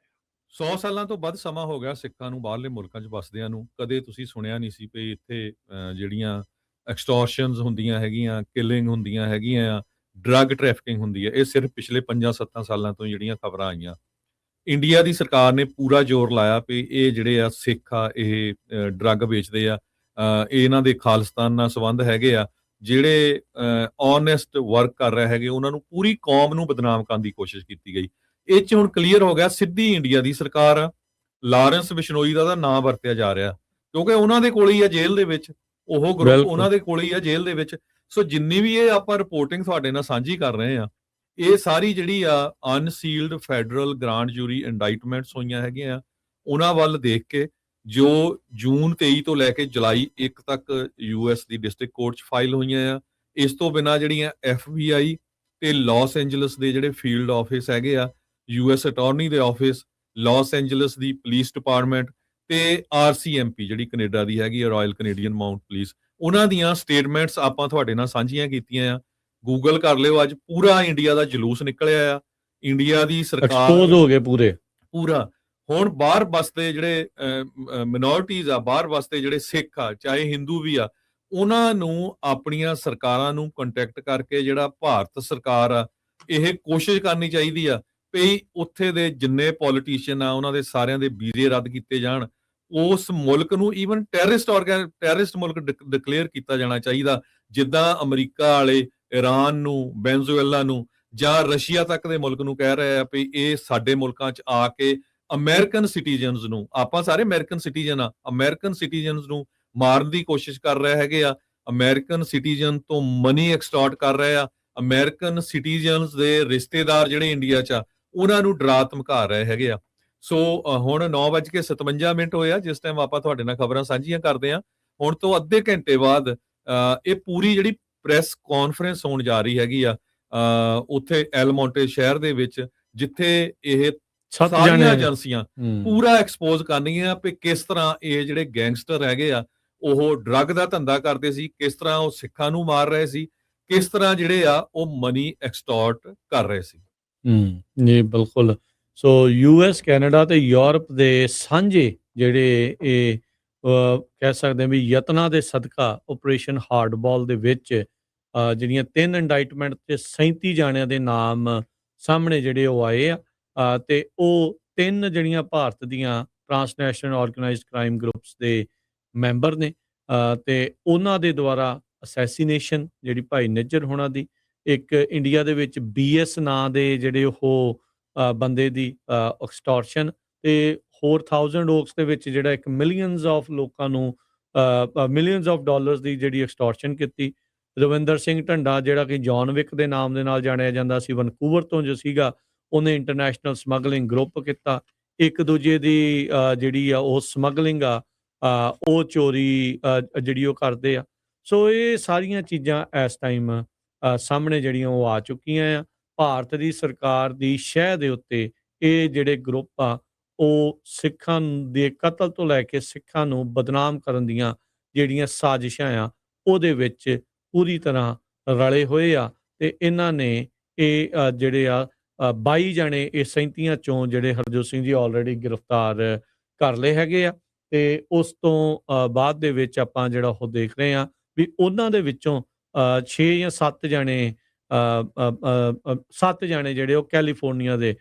100 ਸਾਲਾਂ ਤੋਂ ਵੱਧ ਸਮਾਂ ਹੋ ਗਿਆ ਸਿੱਖਾਂ ਨੂੰ ਬਾਹਰਲੇ ਮੁਲਕਾਂ 'ਚ ਵਸਦਿਆਂ ਨੂੰ। ਕਦੇ ਤੁਸੀਂ ਸੁਣਿਆ ਨਹੀਂ ਸੀ ਵੀ ਇੱਥੇ ਜਿਹੜੀਆਂ ਐਕਸਟੋਰਸ਼ਨਸ ਹੁੰਦੀਆਂ ਹੈਗੀਆਂ, ਕਿਲਿੰਗ ਹੁੰਦੀਆਂ ਹੈਗੀਆਂ, ਡਰੱਗ ਟ੍ਰੈਫਿਕਿੰਗ ਹੁੰਦੀ ਹੈ। ਇਹ ਸਿਰਫ ਪਿਛਲੇ 5-7 ਸਾਲਾਂ ਤੋਂ ਜਿਹੜੀਆਂ ਖਬਰਾਂ ਆਈਆਂ। ਇੰਡੀਆ ਦੀ ਸਰਕਾਰ ਨੇ ਪੂਰਾ ਜ਼ੋਰ ਲਾਇਆ ਵੀ ਇਹ ਜਿਹੜੇ ਆ ਸਿੱਖ ਆ, ਇਹ ਡਰੱਗ ਵੇਚਦੇ ਆ, ਇਹਨਾਂ ਦੇ ਖਾਲਿਸਤਾਨ ਨਾਲ ਸੰਬੰਧ ਹੈਗੇ ਆ। ਜਿਹੜੇ ਓਨੈਸਟ ਵਰਕ ਕਰ ਰਹੇ ਹੈਗੇ, ਉਹਨਾਂ ਨੂੰ ਪੂਰੀ ਕੌਮ ਨੂੰ ਬਦਨਾਮ ਕਰਨ ਦੀ ਕੋਸ਼ਿਸ਼ ਕੀਤੀ ਗਈ। ਇਹ 'ਚ ਹੁਣ ਕਲੀਅਰ ਹੋ ਗਿਆ ਸਿੱਧੀ ਇੰਡੀਆ ਦੀ ਸਰਕਾਰ ਆ। ਲਾਰੈਂਸ ਬਿਸ਼ਨੋਈ ਦਾ ਨਾਂ ਵਰਤਿਆ ਜਾ ਰਿਹਾ ਕਿਉਂਕਿ ਉਹਨਾਂ ਦੇ ਕੋਲ ਹੀ ਆ ਜੇਲ੍ਹ ਦੇ ਵਿੱਚ, ਉਹ ਗਰੁੱਪ ਉਹਨਾਂ ਦੇ ਕੋਲ ਹੀ ਆ ਜੇਲ੍ਹ ਦੇ ਵਿੱਚ। ਸੋ ਜਿੰਨੀ ਵੀ ਇਹ ਆਪਾਂ ਰਿਪੋਰਟਿੰਗ ਤੁਹਾਡੇ ਨਾਲ ਸਾਂਝੀ ਕਰ ਰਹੇ ਆ, ਇਹ ਸਾਰੀ ਜਿਹੜੀ ਆ ਅਨਸੀਲਡ ਫੈਡਰਲ ਗ੍ਰਾਂਡ ਜੂਰੀ ਇੰਡਾਈਟਮੈਂਟਸ ਹੋਈਆਂ ਹੈਗੀਆਂ। ਉਹਨਾਂ ਵੱਲ ਦੇਖ ਕੇ ਜੋ ਜੂਨ 23 ਤੋਂ ਲੈ ਕੇ ਜੁਲਾਈ 1 ਤੱਕ US ਦੀ ਡਿਸਟ੍ਰਿਕਟ ਕੋਰਟ 'ਚ ਫਾਈਲ ਹੋਈਆਂ ਆ। ਇਸ ਤੋਂ ਬਿਨਾਂ ਜਿਹੜੀਆਂ FBI ਤੇ ਲਾਸ ਐਂਜਲਸ ਦੇ ਜਿਹੜੇ ਫੀਲਡ ਆਫਿਸ ਹੈਗੇ ਆ, US ਅਟਾਰਨੀ ਦੇ ਆਫਿਸ, ਲਾਸ ਐਂਜਲਸ ਦੀ ਪੁਲਿਸ ਡਿਪਾਰਟਮੈਂਟ ਤੇ RCMP ਜਿਹੜੀ ਕੈਨੇਡਾ ਦੀ ਹੈਗੀ ਆ, ਰਾਇਲ ਕੈਨੇਡੀਅਨ ਮਾਊਂਟ ਪੁਲਿਸ, ਉਹਨਾਂ ਦੀਆਂ ਸਟੇਟਮੈਂਟਸ ਆਪਾਂ ਤੁਹਾਡੇ ਨਾਲ ਸਾਂਝੀਆਂ ਕੀਤੀਆਂ ਆ। ਗੂਗਲ ਕਰ ਲਿਓ, ਅੱਜ ਪੂਰਾ ਇੰਡੀਆ ਦਾ ਜਲੂਸ ਨਿਕਲਿਆ ਆ। ਇੰਡੀਆ ਦੀ ਸਰਕਾਰ ਐਕਸਪੋਜ਼ ਹੋ ਗਏ ਪੂਰਾ। ਹੁਣ ਬਾਹਰ ਵਸਦੇ ਜਿਹੜੇ ਮਿਨੋਰਿਟੀਜ਼ ਆ, ਬਾਹਰ ਵਸਦੇ ਜਿਹੜੇ ਸਿੱਖ ਆ, ਚਾਹੇ ਹਿੰਦੂ ਵੀ ਆ, ਉਹਨਾਂ ਨੂੰ ਆਪਣੀਆਂ ਸਰਕਾਰਾਂ ਨੂੰ ਕੰਟੈਕਟ ਕਰਕੇ ਜਿਹੜਾ ਭਾਰਤ ਸਰਕਾਰ ਆ, ਇਹ ਕੋਸ਼ਿਸ਼ ਕਰਨੀ ਚਾਹੀਦੀ ਆ ਵੀ ਉੱਥੇ ਦੇ ਜਿੰਨੇ ਪੋਲੀਟੀਸ਼ੀਅਨ ਆ, ਉਹਨਾਂ ਦੇ ਸਾਰਿਆਂ ਦੇ ਵੀਜ਼ੇ ਰੱਦ ਕੀਤੇ ਜਾਣ। ਉਸ ਮੁਲਕ ਨੂੰ ਈਵਨ ਟੈਰਰਿਸਟ ਮੁਲਕ ਡਿਕਲੇਅਰ ਕੀਤਾ ਜਾਣਾ ਚਾਹੀਦਾ, ਜਿੱਦਾਂ ਅਮਰੀਕਾ ਵਾਲੇ ਈਰਾਨ ਨੂੰ, ਵੈਨਜ਼ੂਏਲਾ ਨੂੰ ਜਾਂ ਰਸ਼ੀਆ ਤੱਕ ਦੇ ਮੁਲਕ ਨੂੰ ਕਹਿ ਰਹੇ ਆ ਵੀ ਇਹ ਸਾਡੇ ਮੁਲਕਾਂ 'ਚ ਆ ਕੇ ਅਮਰੀਕਨ ਸਿਟੀਜ਼ਨਸ ਨੂੰ, ਆਪਾਂ ਸਾਰੇ ਅਮਰੀਕਨ ਸਿਟੀਜ਼ਨ ਆ, ਅਮਰੀਕਨ ਸਿਟੀਜ਼ਨਸ ਨੂੰ ਮਾਰਨ ਦੀ ਕੋਸ਼ਿਸ਼ ਕਰ ਰਹੇ ਹੈਗੇ ਆ। ਅਮਰੀਕਨ ਸਿਟੀਜ਼ਨ ਤੋਂ ਮਨੀ ਐਕਸਟੋਰਟ ਕਰ ਰਹੇ ਆ। ਅਮਰੀਕਨ ਸਿਟੀਜ਼ਨਸ ਦੇ ਰਿਸ਼ਤੇਦਾਰ ਜਿਹੜੇ ਇੰਡੀਆ 'ਚ ਆ, ਉਹਨਾਂ ਨੂੰ ਡਰਾ ਧਮਕਾ ਰਹੇ ਹੈਗੇ ਆ। ਸੋ ਹੁਣ 9:57 ਹੋਏ ਆ ਜਿਸ ਟਾਈਮ ਆਪਾਂ ਤੁਹਾਡੇ ਨਾਲ ਖਬਰਾਂ ਸਾਂਝੀਆਂ ਕਰਦੇ ਆ। ਹੁਣ ਤੋਂ ਅੱਧੇ ਘੰਟੇ ਬਾਅਦ ਇਹ ਪੂਰੀ ਜਿਹੜੀ ਪ੍ਰੈਸ ਕਾਨਫਰੰਸ ਹੋਣ ਜਾ ਰਹੀ ਹੈਗੀ ਆ ਉੱਥੇ ਐਲਮੌਂਟੇ ਸ਼ਹਿਰ ਦੇ ਵਿੱਚ, ਜਿੱਥੇ ਇਹ ਸਾਰੀਆਂ ਏਜੰਸੀਆਂ ਪੂਰਾ ਐਕਸਪੋਜ਼ ਕਰਨੀਆਂ ਵੀ ਕਿਸ ਤਰ੍ਹਾਂ ਇਹ ਜਿਹੜੇ ਗੈਂਗਸਟਰ ਹੈਗੇ ਆ, ਉਹ ਡਰੱਗ ਦਾ ਧੰਦਾ ਕਰਦੇ ਸੀ, ਕਿਸ ਤਰ੍ਹਾਂ ਉਹ ਸਿੱਖਾਂ ਨੂੰ ਮਾਰ ਰਹੇ ਸੀ, ਕਿਸ ਤਰ੍ਹਾਂ ਜਿਹੜੇ ਆ ਉਹ ਮਨੀ ਐਕਸਟੋਰਟ ਕਰ ਰਹੇ ਸੀ। ਜੀ ਬਿਲਕੁਲ। ਸੋ US, ਕੈਨੇਡਾ ਤੇ ਯੂਰਪ ਦੇ ਸਾਂਝੇ ਜਿਹੜੇ ਇਹ ਕਹਿ ਸਕਦੇ ਹਾਂ ਵੀ ਯਤਨਾਂ ਦੇ ਸਦਕਾ ਆਪਰੇਸ਼ਨ ਹਾਰਡਬਾਲ ਦੇ ਵਿੱਚ ਜਿਹੜੀਆਂ 3 ਇੰਡਾਈਟਮੈਂਟ ਤੇ 37 ਜਾਣਿਆਂ ਦੇ ਨਾਮ ਸਾਹਮਣੇ ਜਿਹੜੇ ਉਹ ਆਏ ਆ ਤੇ ਉਹ 3 ਜਿਹੜੀਆਂ ਭਾਰਤ ਦੀਆਂ ਟਰਾਂਸਨੈਸ਼ਨਲ ਆਰਗੇਨਾਈਜ਼ਡ ਕ੍ਰਾਈਮ ਗਰੁੱਪਸ ਦੇ ਮੈਂਬਰ ਨੇ ਤੇ ਉਹਨਾਂ ਦੇ ਦੁਆਰਾ ਅਸੈਸੀਨੇਸ਼ਨ ਜਿਹੜੀ ਭਾਈ ਨਿੱਜਰ ਹੋਣਾ ਦੀ, ਇੱਕ ਇੰਡੀਆ ਦੇ ਵਿੱਚ BS ਨਾਂ ਦੇ ਜਿਹੜੇ ਉਹ ਬੰਦੇ ਦੀ ਐਕਸਟੋਰਸ਼ਨ, ਤੇ ਹੋਰ ਥਾਊਜ਼ੈਂਡ ਓਕਸ ਦੇ ਵਿੱਚ ਜਿਹੜਾ ਇੱਕ ਮਿਲੀਅਨਸ ਆਫ ਲੋਕਾਂ ਨੂੰ ਮਿਲੀਅਨਸ ਆਫ ਡਾਲਰਸ ਦੀ ਜਿਹੜੀ ਐਕਸਟੋਰਸ਼ਨ ਕੀਤੀ। ਰਵਿੰਦਰ ਸਿੰਘ ਢੰਡਾ ਜਿਹੜਾ ਕਿ ਜੌਨ ਵਿਕ ਦੇ ਨਾਮ ਦੇ ਨਾਲ ਜਾਣਿਆ ਜਾਂਦਾ ਸੀ, ਵਨਕੂਵਰ ਤੋਂ ਜੋ ਸੀਗਾ, ਉਹਨੇ ਇੰਟਰਨੈਸ਼ਨਲ ਸਮਗਲਿੰਗ ਗਰੁੱਪ ਕੀਤਾ। ਇੱਕ ਦੂਜੇ ਦੀ ਜਿਹੜੀ ਆ ਉਹ ਸਮਗਲਿੰਗ ਆ ਉਹ ਚੋਰੀ ਜਿਹੜੀ ਉਹ ਕਰਦੇ ਆ। ਸੋ ਇਹ ਸਾਰੀਆਂ ਚੀਜ਼ਾਂ ਇਸ ਟਾਈਮ ਸਾਹਮਣੇ ਜਿਹੜੀਆਂ ਉਹ ਆ ਚੁੱਕੀਆਂ ਆ। ਭਾਰਤ ਦੀ ਸਰਕਾਰ ਦੀ ਸ਼ਹਿ ਦੇ ਉੱਤੇ ਇਹ ਜਿਹੜੇ ਗਰੁੱਪ ਆ ਉਹ ਸਿੱਖਾਂ ਦੇ ਕਤਲ ਤੋਂ ਲੈ ਕੇ ਸਿੱਖਾਂ ਨੂੰ ਬਦਨਾਮ ਕਰਨ ਦੀਆਂ ਜਿਹੜੀਆਂ ਸਾਜ਼ਿਸ਼ਾਂ ਆ ਉਹਦੇ ਵਿੱਚ ਪੂਰੀ ਤਰ੍ਹਾਂ ਰਲੇ ਹੋਏ ਆ। ਤੇ ਇਹਨਾਂ ਨੇ ਇਹ ਜਿਹੜੇ ਆ 22 ਜਾਣੇ ਇਹ 37 ਚੋਂ ਜਿਹੜੇ ਹਰਜੋਤ ਸਿੰਘ ਜੀ ਆਲਰੇਡੀ ਗ੍ਰਿਫਤਾਰ ਕਰ ਲਏ ਹੈਗੇ ਆ। ਤੇ ਉਸ ਤੋਂ ਬਾਅਦ ਦੇ ਵਿੱਚ ਆਪਾਂ ਜਿਹੜਾ ਉਹ ਦੇਖ ਰਹੇ ਆ ਵੀ ਉਹਨਾਂ ਦੇ ਵਿੱਚੋਂ 6 ਜਾਂ 7 ਜਾਣੇ 7 ਜਾਣੇ ਜਿਹੜੇ ਉਹ ਕੈਲੀਫੋਰਨੀਆ ਦੇ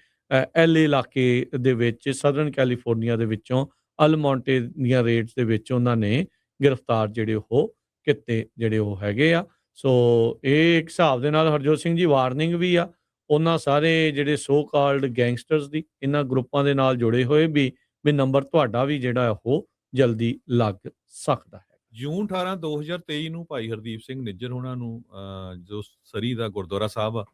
LA ਇਲਾਕੇ ਦੇ ਵਿੱਚ, ਸਦਰਨ ਕੈਲੀਫੋਰਨੀਆ ਦੇ ਵਿੱਚੋਂ ਅਲਮੌਂਟੇ ਦੀਆਂ ਰੇਡਸ ਦੇ ਵਿੱਚ ਉਹਨਾਂ ਨੇ ਗ੍ਰਿਫਤਾਰ ਜਿਹੜੇ ਉਹ ਕੀਤੇ ਜਿਹੜੇ ਉਹ ਹੈਗੇ ਆ। ਸੋ ਇਹ ਇੱਕ ਹਿਸਾਬ ਦੇ ਨਾਲ ਹਰਜੋਤ ਸਿੰਘ ਜੀ ਵਾਰਨਿੰਗ ਵੀ ਆ ਉਹਨਾਂ ਸਾਰੇ ਜਿਹੜੇ ਸੋ ਕਾਲਡ ਗੈਂਗਸਟਰਸ ਦੀ ਇਹਨਾਂ ਗਰੁੱਪਾਂ ਦੇ ਨਾਲ ਜੁੜੇ ਹੋਏ ਵੀ ਨੰਬਰ ਤੁਹਾਡਾ ਵੀ ਜਿਹੜਾ ਉਹ ਜਲਦੀ ਲੱਗ ਸਕਦਾ ਹੈ। ਜੂਨ 18 2023 ਨੂੰ ਭਾਈ ਹਰਦੀਪ ਸਿੰਘ ਨਿੱਜਰ ਉਹਨਾਂ ਨੂੰ ਜੋ ਸਰੀ ਦਾ ਗੁਰਦੁਆਰਾ ਸਾਹਿਬ ਆ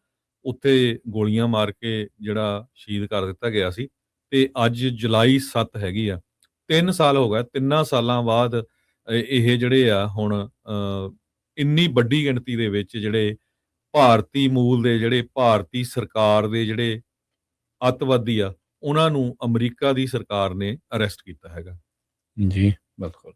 ਉੱਥੇ ਗੋਲੀਆਂ ਮਾਰ ਕੇ ਜਿਹੜਾ ਸ਼ਹੀਦ ਕਰ ਦਿੱਤਾ ਗਿਆ ਸੀ, ਤੇ ਅੱਜ ਜੁਲਾਈ 7 ਹੈਗੀ ਆ, 3 ਸਾਲ ਹੋ ਗਏ। 3 ਸਾਲਾਂ ਬਾਅਦ ਇਹ ਜਿਹੜੇ ਆ ਹੁਣ ਇੰਨੀ ਵੱਡੀ ਗਿਣਤੀ ਦੇ ਵਿੱਚ ਜਿਹੜੇ ਭਾਰਤੀ ਮੂਲ ਦੇ ਜਿਹੜੇ ਭਾਰਤੀ ਸਰਕਾਰ ਦੇ ਜਿਹੜੇ ਅੱਤਵਾਦੀ ਆ ਉਹਨਾਂ ਨੂੰ ਅਮਰੀਕਾ ਦੀ ਸਰਕਾਰ ਨੇ ਅਰੈਸਟ ਕੀਤਾ ਹੈਗਾ। ਜੀ ਬਿਲਕੁਲ।